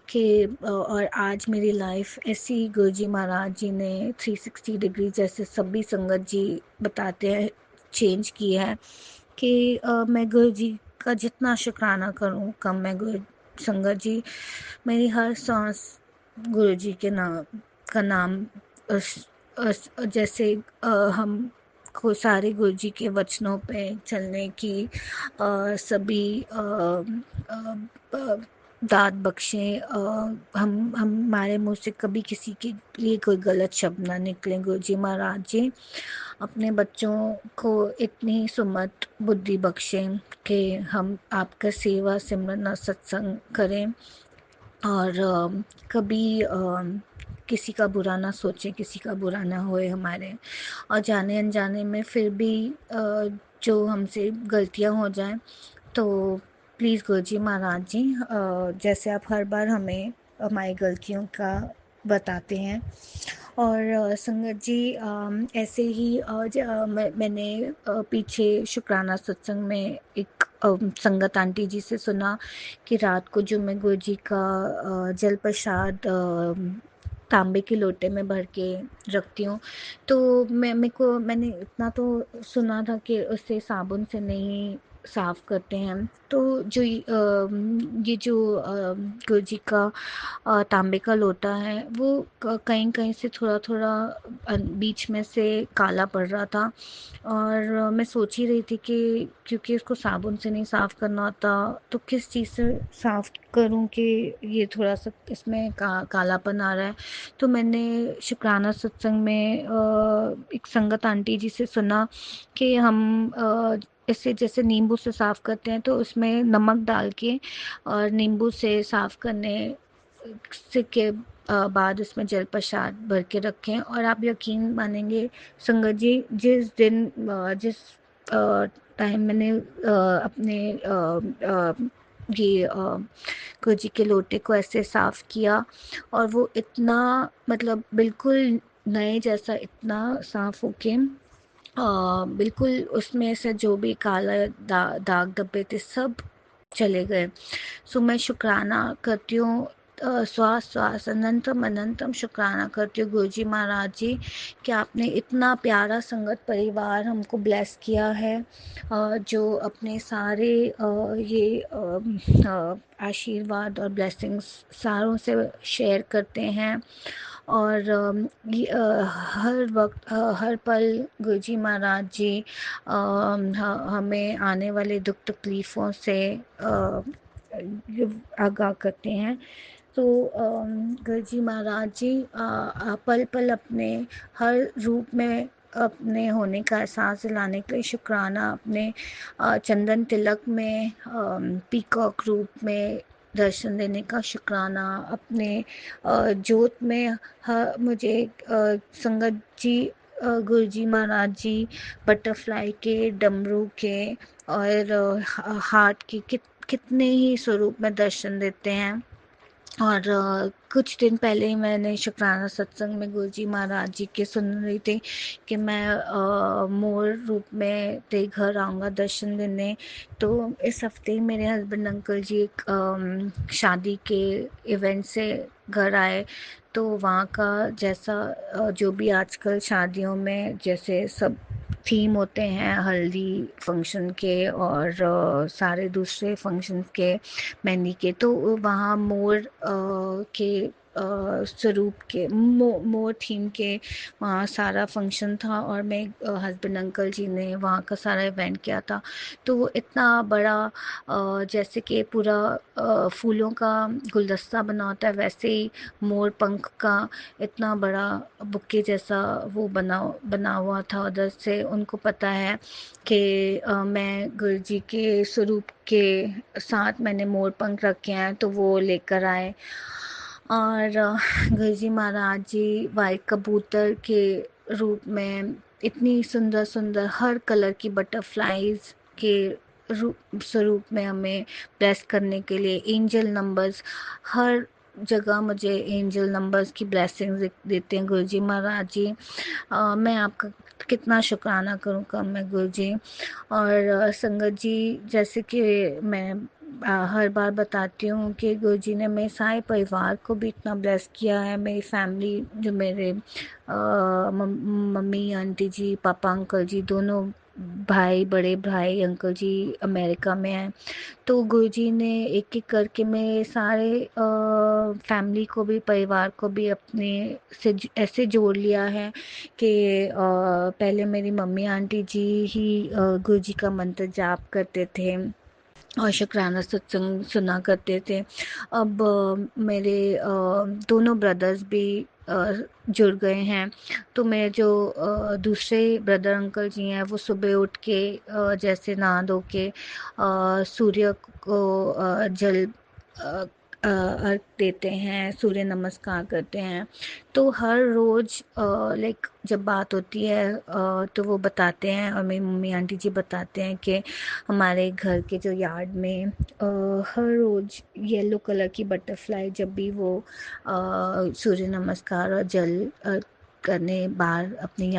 कि और आज मेरी लाइफ ऐसी गुरुजी महाराज जी ने 360 डिग्री, जैसे सभी संगत जी बताते हैं, चेंज की है कि मैं गुरुजी का जितना शुक्राना करूं कम है। गुरु संगत जी, मेरी हर सांस गुरुजी के नाम का नाम जैसे हम को सारे गुरुजी के वचनों पे चलने की सभी दात बख्शें। हम हमारे मुंह से कभी किसी के लिए कोई गलत शब्द ना निकले। गुरुजी महाराज जी अपने बच्चों को इतनी सुमत बुद्धि बख्शें कि हम आपका सेवा सिमरन और सत्संग करें, और कभी किसी का बुरा ना सोचें, किसी का बुरा ना होए हमारे, और जाने अनजाने में फिर भी जो हमसे गलतियां हो जाएं, तो प्लीज़ गुरुजी महाराज जी, जैसे आप हर बार हमें हमारी गलतियों का बताते हैं, और संगत जी ऐसे ही मैंने पीछे शुक्राना सत्संग में एक संगत आंटी जी से सुना कि रात को जो मैं गुरु जी का जल प्रसाद तांबे के लोटे में भर के रखती हूँ, तो मैंने इतना तो सुना था कि उसे साबुन से नहीं साफ करते हैं। तो जो ये जो गुरु जी का तांबे का लोटा है वो कहीं कहीं से थोड़ा थोड़ा बीच में से काला पड़ रहा था। और मैं सोच ही रही थी कि क्योंकि इसको साबुन से नहीं साफ करना होता तो किस चीज़ से साफ करूं कि ये थोड़ा सा इसमें कालापन आ रहा है। तो मैंने शुक्राना सत्संग में एक संगत आंटी जी से सुना कि हम इसे जैसे नींबू से साफ करते हैं तो उसमें नमक डाल के और नींबू से साफ करने से के बाद उसमें जल प्रसाद भर के रखें। और आप यकीन मानेंगे संगत जी, जिस टाइम मैंने अपने ये गुरु जी के लोटे को ऐसे साफ किया और वो इतना मतलब बिल्कुल नए जैसा इतना साफ होके बिल्कुल उसमें से जो भी काला दाग धब्बे थे सब चले गए। सो मैं शुक्राना करती हूँ श्वास श्वास अनंतम अनंतम शुक्राना करती हूँ गुरु जी महाराज जी कि आपने इतना प्यारा संगत परिवार हमको ब्लेस किया है, जो अपने सारे ये आशीर्वाद और ब्लेसिंग्स सारों से शेयर करते हैं। और हर वक्त हर पल गुरुजी महाराज जी हमें आने वाले दुख तकलीफ़ों से आगाह करते हैं। तो गुरुजी महाराज जी पल पल अपने हर रूप में अपने होने का एहसास दिलाने के लिए शुक्राना, अपने चंदन तिलक में पीकॉक रूप में दर्शन देने का शुक्राना, अपने जोत में मुझे संगत जी गुरुजी महाराज जी बटरफ्लाई के, डमरू के और हार्ट के कितने ही स्वरूप में दर्शन देते हैं। और कुछ दिन पहले ही मैंने शुक्राना सत्संग में गुरुजी महाराज जी के सुन रही थी कि मैं मोर रूप में तेरे घर आऊँगा दर्शन देने। तो इस हफ्ते ही मेरे हस्बैंड अंकल जी एक शादी के इवेंट से घर आए, तो वहाँ का जैसा जो भी आजकल शादियों में जैसे सब थीम होते हैं हल्दी फंक्शन के और सारे दूसरे फंक्शंस के, मेहंदी के, तो वहाँ मोर के स्वरूप के मोर थीम के वहाँ सारा फंक्शन था और मैं हस्बैंड अंकल जी ने वहाँ का सारा इवेंट किया था। तो वो इतना बड़ा जैसे कि पूरा फूलों का गुलदस्ता बना होता है वैसे ही मोर पंख का इतना बड़ा बुक्के जैसा वो बना हुआ था। उधर से उनको पता है कि मैं गुरु जी के स्वरूप के साथ मैंने मोर पंख रखे हैं, तो वो लेकर आए। और गुरु जी महाराज जी वाइट कबूतर के रूप में इतनी सुंदर सुंदर हर कलर की बटरफ्लाईज के स्वरूप में हमें ब्लेस करने के लिए एंजल नंबर्स हर जगह मुझे एंजल नंबर्स की ब्लेसिंग्स देते हैं गुरुजी महाराज जी। मैं आपका कितना शुक्राना करूँ कम मैं गुरुजी। और संगत जी जैसे कि मैं हर बार बताती हूँ कि गुरुजी ने मेरे सारे परिवार को भी इतना ब्लेस किया है। मेरी फैमिली जो मेरे मम्मी आंटी जी पापा अंकल जी दोनों भाई बड़े भाई अंकल जी अमेरिका में हैं। तो गुरुजी ने एक एक करके मेरे सारे फैमिली को भी परिवार को भी अपने से ऐसे जोड़ लिया है कि पहले मेरी मम्मी आंटी जी ही गुरुजी का मंत्र जाप करते थे और शुक्राना सत्संग सुना करते थे। अब मेरे दोनों ब्रदर्स भी जुड़ गए हैं। तो मेरे जो दूसरे ब्रदर अंकल जी हैं वो सुबह उठ के जैसे नहा धो के सूर्य को जल अर्घ देते हैं, सूर्य नमस्कार करते हैं। तो हर रोज़ लाइक जब बात होती है तो वो बताते हैं और मेरी मम्मी आंटी जी बताते हैं कि हमारे घर के जो यार्ड में हर रोज़ येलो कलर की बटरफ्लाई जब भी वो सूर्य नमस्कार और जल करने बाहर अपने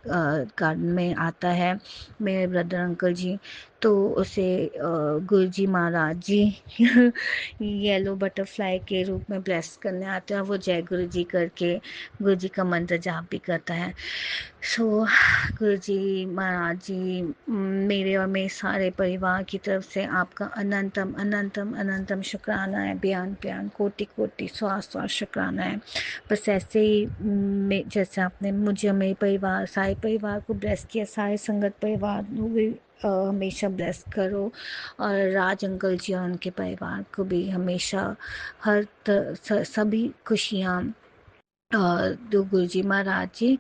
गार्डन में आता है मेरे ब्रदर अंकल जी, तो उसे गुरुजी महाराज जी येलो बटरफ्लाई के रूप में ब्लेस करने आते हैं और वो जय गुरु जी करके गुरु जी का मंत्र जाप भी करता है। सो गुरुजी महाराज जी, मेरे और मेरे सारे परिवार की तरफ से आपका अनंतम अनंतम अनंतम शुक्राना है, बयान बयान कोटि कोटि सौ सौ शुक्राना है। बस ऐसे ही जैसे आपने मुझे और मेरे परिवार सारे परिवार को ब्लेस किया, सारे संगत परिवार को भी हमेशा ब्लेस करो, और राज अंकल जी और उनके परिवार को भी हमेशा सभी खुशियाँ दो गुरुजी महाराज जी।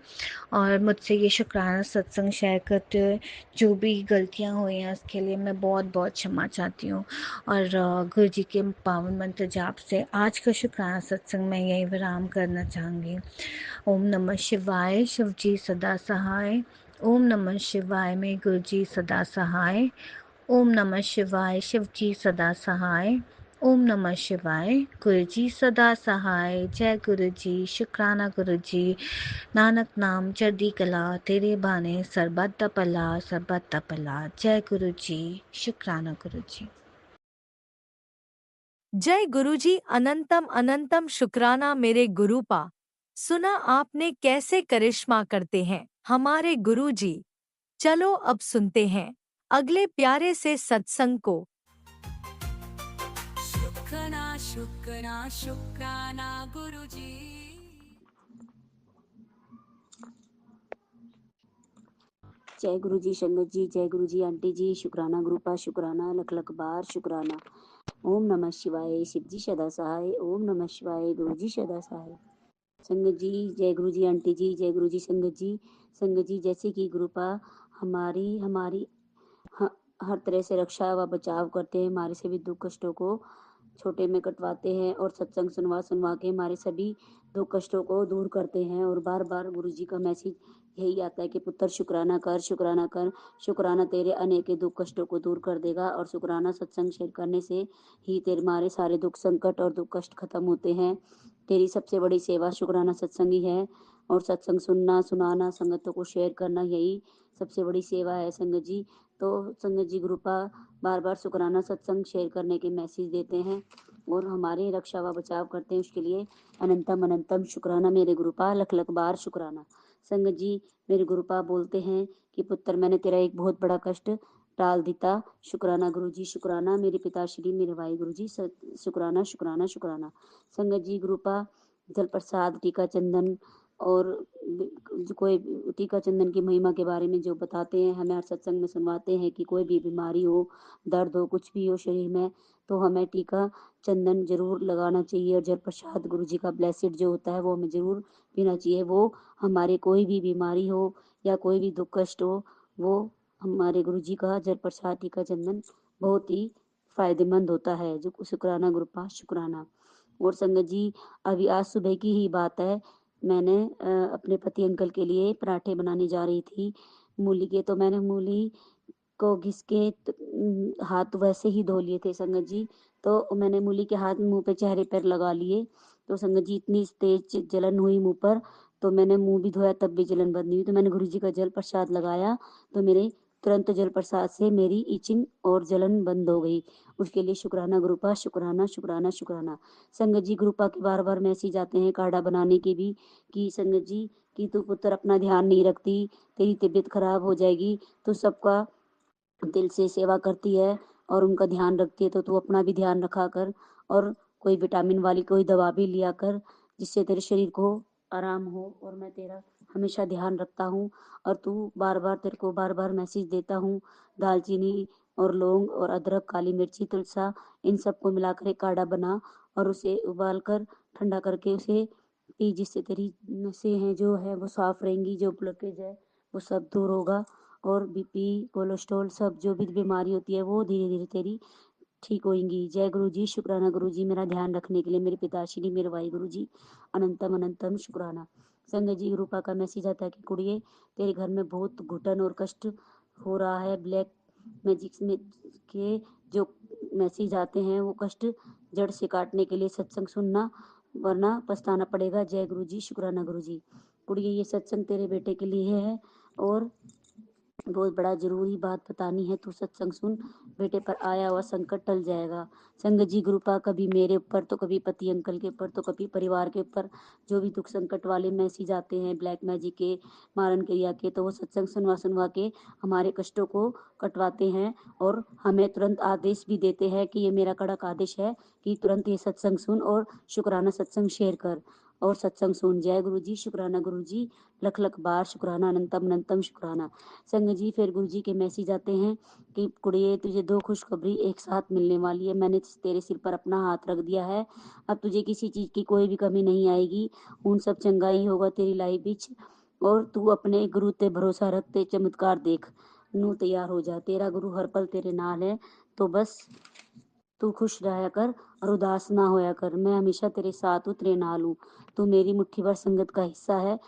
और मुझसे ये शुक्राना सत्संग शेयर करते हुए जो भी गलतियाँ हुई हैं उसके लिए मैं बहुत बहुत क्षमा चाहती हूँ। और गुरु जी के पावन मंत्र जाप से आज का शुक्राना सत्संग मैं यही विराम करना चाहूँगी। ओम नमः शिवाय, शिव जी सदा सहाय। ओम नमः शिवाय में गुरु जी सदा सहाय। ओम नमः शिवाय, शिव जी सदा सहाय। ओम नमः शिवाय, गुरु जी सदा सहाय। जय गुरु जी, शुक्राना गुरु जी। नानक नाम चढ़दी कला, तेरे बाने सरबत पला सरबत पला। जय गुरु जी, शुक्राना गुरु जी। जय गुरुजी, अनंतम अनंतम शुक्राना मेरे गुरुपा। सुना आपने कैसे करिश्मा करते हैं हमारे गुरुजी। चलो अब सुनते हैं अगले प्यारे से सत्संग को। शुक्राना शुक्राना शुक्राना गुरुजी। जय गुरु जी संगत जी, जय गुरु जी आंटी जी, शुक्राना ग्रुपा, शुक्राना लख लख बार शुक्राना। ओम नमः शिवाय, शिव जी सदा सहाय। ओम नमः शिवाय, गुरु जी सदा सहाय। संगत जी, जय गुरु जी आंटी जी, जय गुरु जी संगत जी। संगत जी, जैसे कि ग्रुपा हमारी हमारी हर तरह से रक्षा व बचाव करते हैं, हमारे सभी दुख कष्टों को छोटे में कटवाते हैं और सत्संग सुनवा सुनवा के हमारे सभी दुख कष्टों को दूर करते हैं। और बार बार गुरु जी का मैसेज यही आता है कि पुत्र शुक्राना कर, शुक्राना कर, शुक्राना तेरे अनेक दुख कष्टों को दूर कर देगा। और शुक्राना सत्संग शेयर करने से ही तेरे हमारे सारे दुख संकट और दुख कष्ट खत्म होते हैं। तेरी सबसे बड़ी सेवा शुक्राना सत्संग ही है, और सत्संग सुनना, सुनाना, संगतों को शेयर करना, यही सबसे बड़ी सेवा है संगत जी। तो संगत जी ग्रुपा बार बार शुक्राना सत्संग शेयर करने के मैसेज देते हैं और हमारे रक्षा व बचाव करते हैं, उसके लिए अनंतम अनंतम शुक्राना मेरे गुरुपा, लख लख बार शुक्राना। संगत जी, मेरे गुरुपा बोलते हैं कि पुत्र मैंने तेरा एक बहुत बड़ा कष्ट टाल दिता, शुक्राना गुरु जी, शुक्राना मेरे पिताश्री मेरे भाई गुरु जी, शुक्राना शुक्राना शुक्राना। संगत जी गुरुपा जल प्रसाद, टीका चंदन और जो कोई टीका चंदन की महिमा के बारे में जो बताते हैं, हमें हर सत्संग में सुनवाते हैं कि कोई भी बीमारी हो, दर्द हो, कुछ भी हो शरीर में, तो हमें टीका चंदन जरूर लगाना चाहिए। और जल प्रसाद गुरु जी का ब्लेसिड जो होता है वो हमें जरूर पीना चाहिए। वो हमारे कोई भी बीमारी हो या कोई भी दुख कष्ट हो, वो हमारे गुरु जी का जल प्रसाद टीका चंदन बहुत ही फायदेमंद होता है। जो शुक्राना ग्रुपा, शुक्राना। और संगत जी, अभी आज सुबह की ही बात है, मैंने अपने पति अंकल के लिए पराठे बनाने जा रही थी मूली के, तो मैंने मूली को घिस के हाथ वैसे ही धो लिए थे संगत जी। तो मैंने मूली के हाथ मुंह पे चेहरे पर लगा लिए, तो संगत जी इतनी तेज जलन हुई मुंह पर, तो मैंने मुंह भी धोया तब भी जलन बंद नहीं हुई। तो मैंने गुरु जी का जल प्रसाद लगाया, तो मेरे तुरंत जल प्रसाद से मेरी इचिंग और जलन बंद हो गई। उसके लिए शुक्राना ग्रुपा, शुक्राना शुक्राना शुक्राना। संगत जी ग्रुपा के बार बार मैसेज आते हैं काढ़ा बनाने के भी, कि संगत जी कि तू पुत्र अपना ध्यान नहीं रखती, तेरी तबीयत खराब हो जाएगी, तो सबका दिल से सेवा करती है और उनका ध्यान रखती है, तो तू अपना भी ध्यान रखा कर और कोई विटामिन वाली कोई दवा भी लिया कर, जिससे तेरे शरीर को आराम हो। और मैं तेरा हमेशा ध्यान रखता हूँ, और तू बार बार तेरे को बार बार मैसेज देता हूँ, दालचीनी और लौंग और अदरक, काली मिर्ची, तुलसा, इन सबको मिलाकर एक काढ़ा बना और उसे उबाल कर ठंडा करके उसे पी, जिससे तेरी नसें हैं जो है वो साफ रहेंगी, जो ब्लॉकेज है वो सब दूर होगा, और बीपी, कोलेस्ट्रॉल, सब जो भी बीमारी होती है वो धीरे धीरे तेरी ठीक होएंगी। जय गुरु जी, शुक्राना गुरु जी, मेरा ध्यान रखने के लिए, मेरे पिताश्री मेरे भाई गुरु जी, अनंतम अनंतम शुक्राना। संगत जी रूपा का मैसेज आता है कि कुड़िए तेरे घर में बहुत घुटन और कष्ट हो रहा है, ब्लैक मैजिक में के जो मैसेज आते हैं वो कष्ट जड़ से काटने के लिए सत्संग सुनना, वरना पछताना पड़ेगा। जय गुरु जी, शुक्राना गुरु जी। कुड़िए ये सत्संग तेरे बेटे के लिए है और बहुत बड़ा जरूरी बात बतानी है, तू सत्संग सुन, बेटे पर आया हुआ संकट टल जाएगा। संगत जी कृपा कभी मेरे ऊपर तो कभी पति अंकल के ऊपर तो कभी परिवार के ऊपर जो भी दुख संकट वाले मैसेज आते हैं ब्लैक मैजिक के मारन क्रिया के, तो वो सत्संग सुनवा सुनवा के हमारे कष्टों को कटवाते हैं और हमें तुरंत आदेश भी देते हैं कि ये मेरा कड़क आदेश है कि तुरंत ये सत्संग सुन और शुक्राना सत्संग शेयर कर और सत्संग सुन। जय गुरु जी, शुक्राना गुरु जी, लख लख बार शुक्राना, अनंतम अनंतम शुक्राना। संग जी फिर गुरु जी के मैसेज आते हैं कि कुड़िए तुझे 2 खुशखबरी एक साथ मिलने वाली है, मैंने तेरे सिर पर अपना हाथ रख दिया है, अब तुझे किसी चीज की कोई भी कमी नहीं आएगी, उन सब चंगा ही होगा तेरी लाइफ बिच और तू अपने गुरु ते भरोसा रख, ते चमत्कार देख नू तैयार हो जा, तेरा गुरु हर पल तेरे नाल है, तो बस तू खुश रहा कर और उदास ना होया कर, मैं हमेशा तेरे साथ हूँ, तेरे नाल हूँ, तू मेरी मुट्ठी भर संगत का हिस्सा है।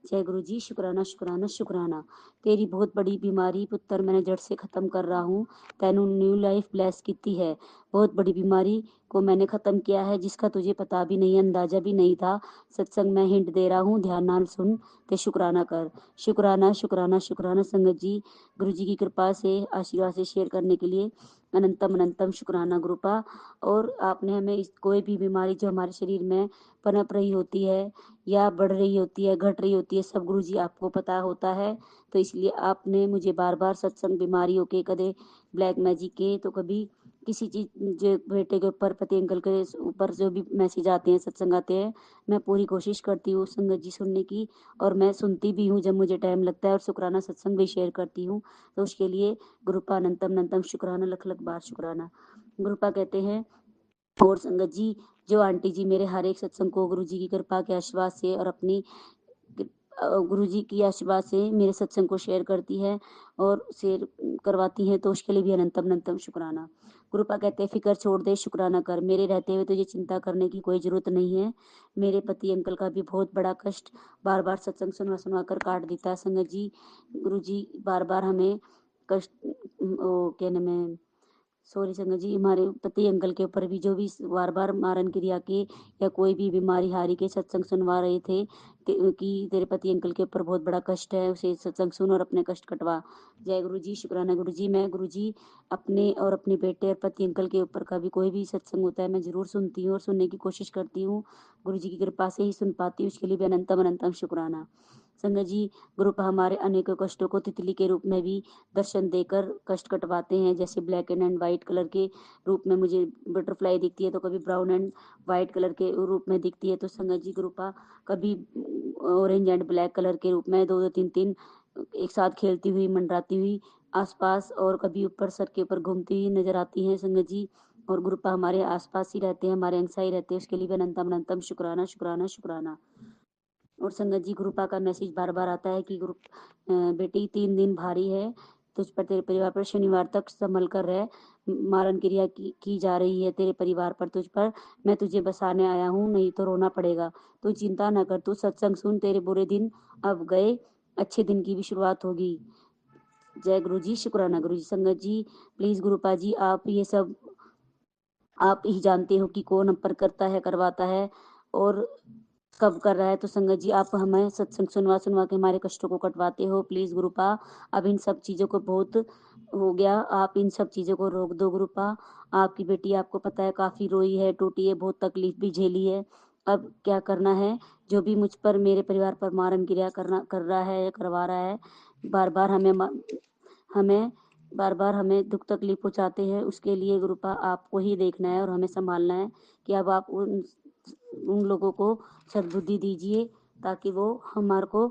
जय गुरु जी, शुक्राना शुक्राना शुक्राना। तेरी बहुत बड़ी बीमारी पुत्र मैंने जड़ से खत्म कर रहा हूँ, तैनू न्यू लाइफ ब्लेस की है, बहुत बड़ी बीमारी को मैंने खत्म किया है जिसका तुझे पता भी नहीं, अंदाजा भी नहीं था। सत्संग में हिंट दे रहा हूँ, ध्यान नाल सुन ते शुक्राना कर। शुक्राना शुक्राना शुक्राना। संगत जी गुरु जी की कृपा से आशीर्वाद से शेयर करने के लिए अनंतम अनंतम शुक्राना गुरुपा। और आपने हमें कोई भी बीमारी जो हमारे शरीर में पनप रही होती है या बढ़ रही होती है, घट रही होती है, सब गुरु जी आपको पता होता है, तो इसलिए आपने मुझे बार बार सत्संग बीमारियों के, कदे ब्लैक मैजिक के, तो कभी किसी चीज जो बेटे के ऊपर पति अंकल के ऊपर जो भी मैसेज आते हैं सत्संग आते हैं, मैं पूरी कोशिश करती हूँ संगत जी सुनने की और मैं सुनती भी हूँ जब मुझे टाइम लगता है और शुक्राना सत्संग भी शेयर करती हूँ, तो उसके लिए गुरुपा अनंतम अनंतम शुक्राना, लख लख बार शुक्राना। गुरुपा कहते हैं और संगत जी जो आंटी जी मेरे हर एक सत्संग को गुरु जी की कृपा के आशीर्वाद से और अपनी गुरु जी की आशीर्वाद से मेरे सत्संग को शेयर करती है और शेयर करवाती है, तो उसके लिए भी अनंतम अनंतम शुक्राना। गुरुपा कहते हैं फिक्र छोड़ दे, शुक्राना कर, मेरे रहते हुए तुझे चिंता करने की कोई जरूरत नहीं है। मेरे पति अंकल का भी बहुत बड़ा कष्ट बार बार सत्संग सुनवा सुनवा कर काट देता है संगत जी। गुरु जी बार बार हमें कष्ट क्या नाम है, सॉरी संगत जी, हमारे पति अंकल के ऊपर भी जो भी बार बार मारन क्रिया के या कोई भी बीमारी हारी के सत्संग सुनवा रहे थे कि तेरे पति अंकल के ऊपर बहुत बड़ा कष्ट है, उसे सत्संग सुन और अपने कष्ट कटवा। जय गुरु जी, शुक्राना गुरु जी। मैं गुरु जी अपने और अपने बेटे और पति अंकल के ऊपर का भी कोई भी सत्संग होता है मैं जरूर सुनती हूँ और सुनने की कोशिश करती हूँ, गुरु जी की कृपा से ही सुन पाती हूँ, उसके लिए भी अनंतम अनंतम शुक्राना। संगत जी गुरु हमारे अनेकों कष्टों को तितली के रूप में भी दर्शन देकर कष्ट कटवाते हैं, जैसे ब्लैक एंड वाइट कलर के रूप में मुझे बटरफ्लाई दिखती है, तो कभी ब्राउन एंड वाइट कलर के रूप में दिखती है, तो संगत जी कृपा कभी ऑरेंज एंड ब्लैक कलर के रूप में दो दो तीन तीन एक साथ खेलती हुई मंडराती हुई आसपास और कभी ऊपर सर के ऊपर घूमती हुई नजर आती हैं संगत जी। और गुरुपा हमारे आसपास ही रहते हैं, हमारे अंगसा ही रहते हैं, उसके लिए भी अनंतम अनंतम शुक्राना शुक्राना शुक्राना। और संगत जी गुरुपा का मैसेज बार बार आता है कि गुरु बेटी 3 दिन भारी है तुझ पर, तेरे परिवार पर, शनिवार तक संभल कर रह, मारन क्रिया की जा रही है तेरे परिवार पर, तुझ पर मैं तुझे बसाने आया हूँ, नहीं तो रोना पड़ेगा, तू चिंता न कर, तू सत्संग सुन, तेरे बुरे दिन अब गए, अच्छे दिन की भी शुरुआत होगी। जय गुरु जी, शुक्राना गुरु जी। संगत जी प्लीज गुरुपा जी आप ये सब आप ही जानते हो कि कौन हम पर करता है, करवाता है और कब कर रहा है, तो संगत जी आप हमें सत्संग सुनवा सुनवा के हमारे कष्टों को कटवाते हो, प्लीज गुरुपा अब इन सब चीजों को बहुत हो गया, आप इन सब चीजों को रोक दो गुरुपा। आपकी बेटी आपको पता है काफी रोई है, टूटी है, बहुत तकलीफ भी झेली है, अब क्या करना है, जो भी मुझ पर मेरे परिवार पर मारन क्रिया कर रहा है या करवा रहा है, बार बार हमें बार बार हमें दुख तकलीफ पहुंचाते हैं, उसके लिए गुरुपा आपको ही देखना है और हमें संभालना है कि अब आप उन लोगों को सद्बुद्धि दीजिए ताकि वो हमारे को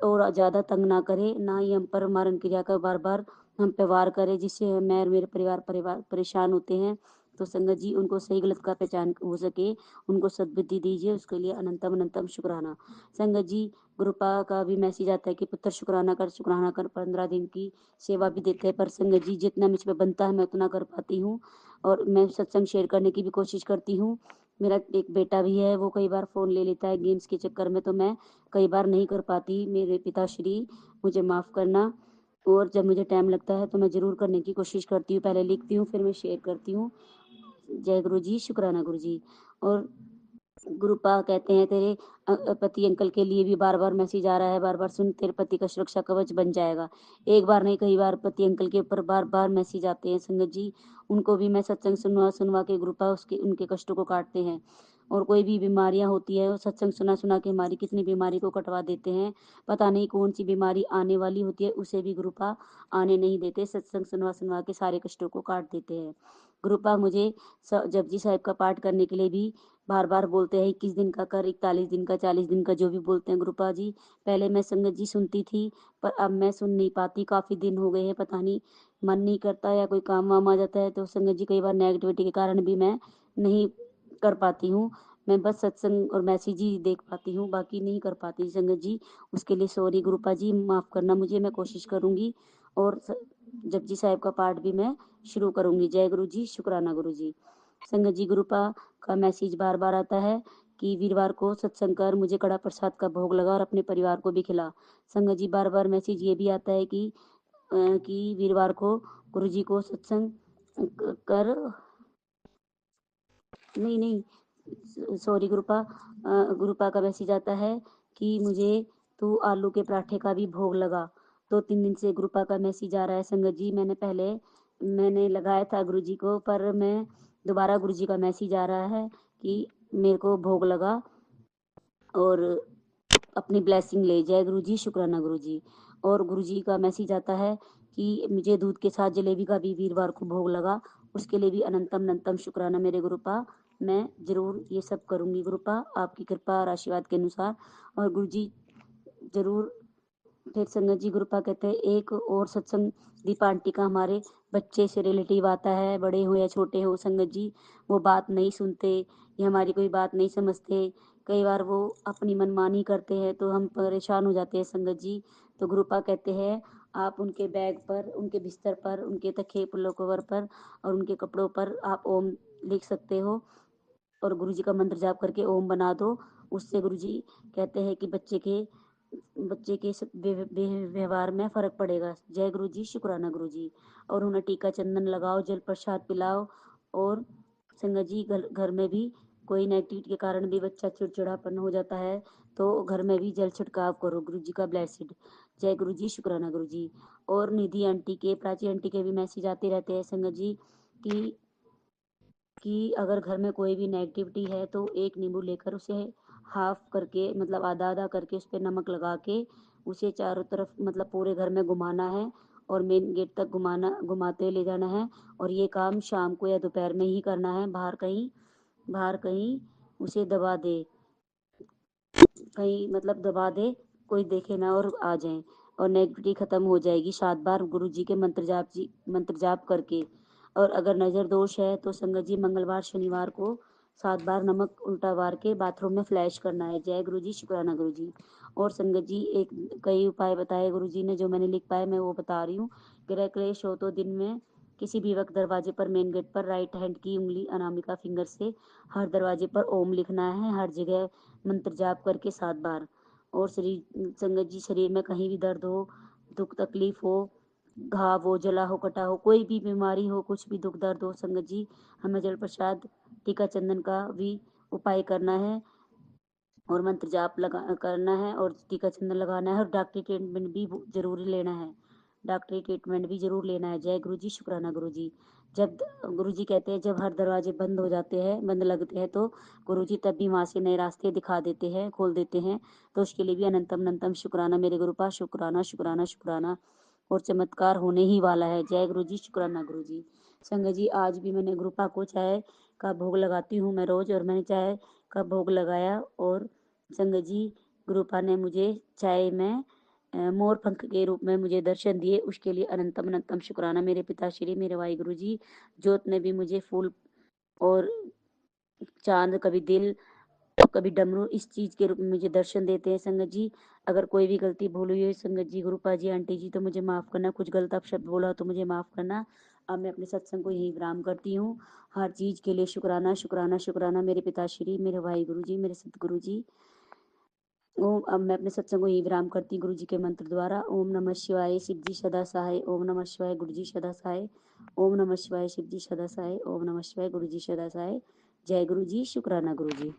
और ज्यादा तंग ना करे, ना ही हम पर मारन क्रिया का बार बार हम पे वार करे, जिससे मैं और मेरे परिवार परेशान होते हैं, तो संगत जी उनको सही गलत का पहचान हो सके, उनको सद्बुद्धि दीजिए, उसके लिए अनंतम अनंतम शुक्राना। संगत जी गुरुपा का भी मैसेज आता है कि पुत्र शुक्राना कर 15 दिन की सेवा भी देते हैं, पर संगत जी जितना मुझ पे बनता है मैं उतना कर पाती हूँ और मैं सत्संग शेयर करने की भी कोशिश करती हूँ। मेरा एक बेटा भी है, वो कई बार फोन ले लेता है गेम्स के चक्कर में, तो मैं कई बार नहीं कर पाती, मेरे पिताश्री मुझे माफ़ करना, और जब मुझे टाइम लगता है तो मैं ज़रूर करने की कोशिश करती हूँ, पहले लिखती हूँ फिर मैं शेयर करती हूँ। जय गुरु जी, शुक्राना गुरु जी। और गुरुपा कहते हैं तेरे पति अंकल के लिए भी बार बार मैसेज आ रहा है, बार बार सुन, तेरे पति का सुरक्षा कवच बन जाएगा। एक बार नहीं कई बार पति अंकल के ऊपर बार बार मैसेज आते हैं संगत जी। उनको भी मैं सत्संग सुनवा सुनवा के गुरुपा उसके उनके कष्टों को काटते हैं। और कोई भी बीमारियां होती है वो सत्संग सुना सुना के हमारी कितनी बीमारी को कटवा देते हैं। पता नहीं कौन सी बीमारी आने वाली होती है, उसे भी गुरुपा आने नहीं देते। सत्संग सुनवा सुनवा के सारे कष्टों को काट देते हैं। गुरुपा मुझे जपजी साहिब का पाठ करने के लिए भी बार बार बोलते हैं 21 दिन का कर, 41 दिन का, 40 दिन का, जो भी बोलते हैं गुरुपा जी। पहले मैं संगत जी सुनती थी, पर अब मैं सुन नहीं पाती। काफ़ी दिन हो गए हैं, पता नहीं मन नहीं करता या कोई काम वाम आ जाता है तो संगत जी कई बार नेगेटिविटी के कारण भी मैं नहीं कर पाती हूँ। मैं बस सत्संग और मैसेज ही देख पाती हूँ, बाकी नहीं कर पाती संगत जी। उसके लिए सॉरी गुरुपा जी, माफ़ करना मुझे। मैं कोशिश करूँगी और जपजी साहिब का पाठ भी मैं शुरू करूँगी। जय गुरु जी, शुक्राना गुरु जी। संगत जी गुरुपा का मैसेज बार बार आता है कि वीरवार को सत्संग कर, मुझे कड़ा प्रसाद का भोग लगा और अपने परिवार को भी खिला। संगत जी बार बार मैसेज ये भी आता है कि वीरवार को गुरु जी को सत्संग कर, नहीं नहीं सॉरी गुरुपा, गुरुपा का मैसेज आता है कि मुझे तू आलू के पराठे का भी भोग लगा। 2-3 दिन से गुरुपा का मैसेज आ रहा है संगत जी। मैंने लगाया था गुरु जी को, पर मैं दोबारा गुरु जी का मैसेज आ रहा है कि मेरे को भोग लगा और अपनी ब्लेसिंग ले। जय गुरु जी, शुक्राना गुरु जी। और गुरु जी का मैसेज आता है कि मुझे दूध के साथ जलेबी का भी वीरवार को भोग लगा, उसके लिए भी अनंतम अनंतम शुक्राना मेरे गुरुपा। मैं जरूर ये सब करूँगी गुरुपा, आपकी कृपा और आशीर्वाद के अनुसार। और गुरु जी जरूर। फिर संगत जी गुरुपा कहते हैं एक और सत्संग दीपा आंटी का हमारे बच्चे से रिलेटिव आता है, बड़े हो या छोटे हो संगत जी, वो बात नहीं सुनते, ये हमारी कोई बात नहीं समझते। कई बार वो अपनी मनमानी करते हैं तो हम परेशान हो जाते हैं संगत जी। तो गुरुपा कहते हैं आप उनके बैग पर, उनके बिस्तर पर, उनके तकिए पिल्लो कवर पर और उनके कपड़ों पर आप ओम लिख सकते हो और गुरु जी का मंत्र जाप करके ओम बना दो। उससे गुरु जी कहते हैं कि बच्चे के व्यवहार में फर्क पड़ेगा। जय गुरु जी, शुक्राना गुरु जी। और उन्हें टीका चंदन लगाओ, जल प्रसाद पिलाओ। और संगत जी घर में भी कोई नेगेटिविटी के कारण भी बच्चा चिड़चिड़ापन हो जाता है तो घर में भी जल छिड़काव करो गुरु जी का ब्लेसिड। जय गुरु जी, शुक्राना गुरु जी। और निधि आंटी के, प्राची आंटी के भी मैसेज आते रहते हैं संगत जी कि अगर घर में कोई भी नेगेटिविटी है तो एक नींबू लेकर उसे हाफ करके, मतलब आधा आधा करके उस पर नमक लगा के उसे चारों तरफ, मतलब पूरे घर में घुमाना है और मेन गेट तक घुमाते हुए ले जाना है। और ये काम शाम को या दोपहर में ही करना है। बाहर कहीं उसे दबा दे, कहीं मतलब दबा दे, कोई देखे ना और आ जाए और नेगेटिविटी खत्म हो जाएगी 7 बार गुरु जी के मंत्र जाप करके। और अगर नज़र दोष है तो संगत जी मंगलवार शनिवार को 7 बार नमक उल्टा वार के बाथरूम में फ्लैश करना है। जय गुरु जी, शुक्राना गुरु जी। और संगत जी कई उपाय बताए गुरु जी ने, जो मैंने लिख पाए मैं वो बता रही हूँ। ग्रह क्लेश हो तो दिन में किसी भी वक्त दरवाजे पर, मेन गेट पर राइट हैंड की उंगली अनामिका फिंगर से हर दरवाजे पर ओम लिखना है, हर जगह मंत्र जाप करके 7 बार। और संगत जी शरीर में कहीं भी दर्द हो, दुख तकलीफ हो, घाव हो, जला हो, कटा हो, कोई भी बीमारी हो, कुछ भी दुख दर्द हो संगत जी, हमें जल प्रसाद टीका चंदन का भी उपाय करना है और मंत्र जाप करना है और टीका चंदन लगाना है और डॉक्टरी ट्रीटमेंट भी जरूरी लेना है। डॉक्टरी ट्रीटमेंट भी जरूर लेना है। जय गुरु जी, शुक्राना गुरु जी। जब गुरु जी कहते हैं जब हर दरवाजे बंद हो जाते हैं, बंद लगते हैं, तो गुरु जी तब भी वहाँ से नए रास्ते दिखा देते हैं, खोल देते हैं। तो उसके लिए भी अनंतम अनंतम शुक्राना मेरे गुरु पास, शुक्राना शुक्राना शुक्राना। और चमत्कार होने ही वाला है। जय गुरु जी, शुक्राना गुरु जी। संगत जी आज भी मैंने गुरुपा को चाय का भोग लगाती हूँ मैं रोज, और मैंने चाय का भोग लगाया और संगत जी गुरुपा ने मुझे चाय में मोर पंख के रूप में मुझे दर्शन दिए, उसके लिए अनंतम अनंतम शुक्राना मेरे पिताश्री, मेरे वाहि गुरु जी। ज्योत ने भी मुझे फूल और चांद, कभी दिल, कभी डमरू, इस चीज के रूप में मुझे दर्शन देते हैं संगत जी। अगर कोई भी गलती भूल हुई है संगत जी, गुरुपा जी, आंटी जी, तो मुझे माफ करना। कुछ गलत अपशब्द बोला तो मुझे माफ करना। अब मैं अपने सत्संग को यही विराम करती हूँ। हर चीज के लिए शुक्राना शुक्राना शुक्राना मेरे पिताश्री, मेरे भाई गुरु जी, मेरे सतगुरु जी। ओम। अब मैं अपने सत्संग को यही विराम करती हूँ गुरु जी के मंत्र द्वारा। ओम नमः शिवाय, शिव जी सदा सहाय। ओम नमः शिवाय, गुरु जी सदा सहाय। ओम नमः शिवाय, शिव जी सदा सहाय। ओम नमः शिवाय, गुरु जी सदा सहाय। जय गुरु जी, शुक्राना गुरु जी।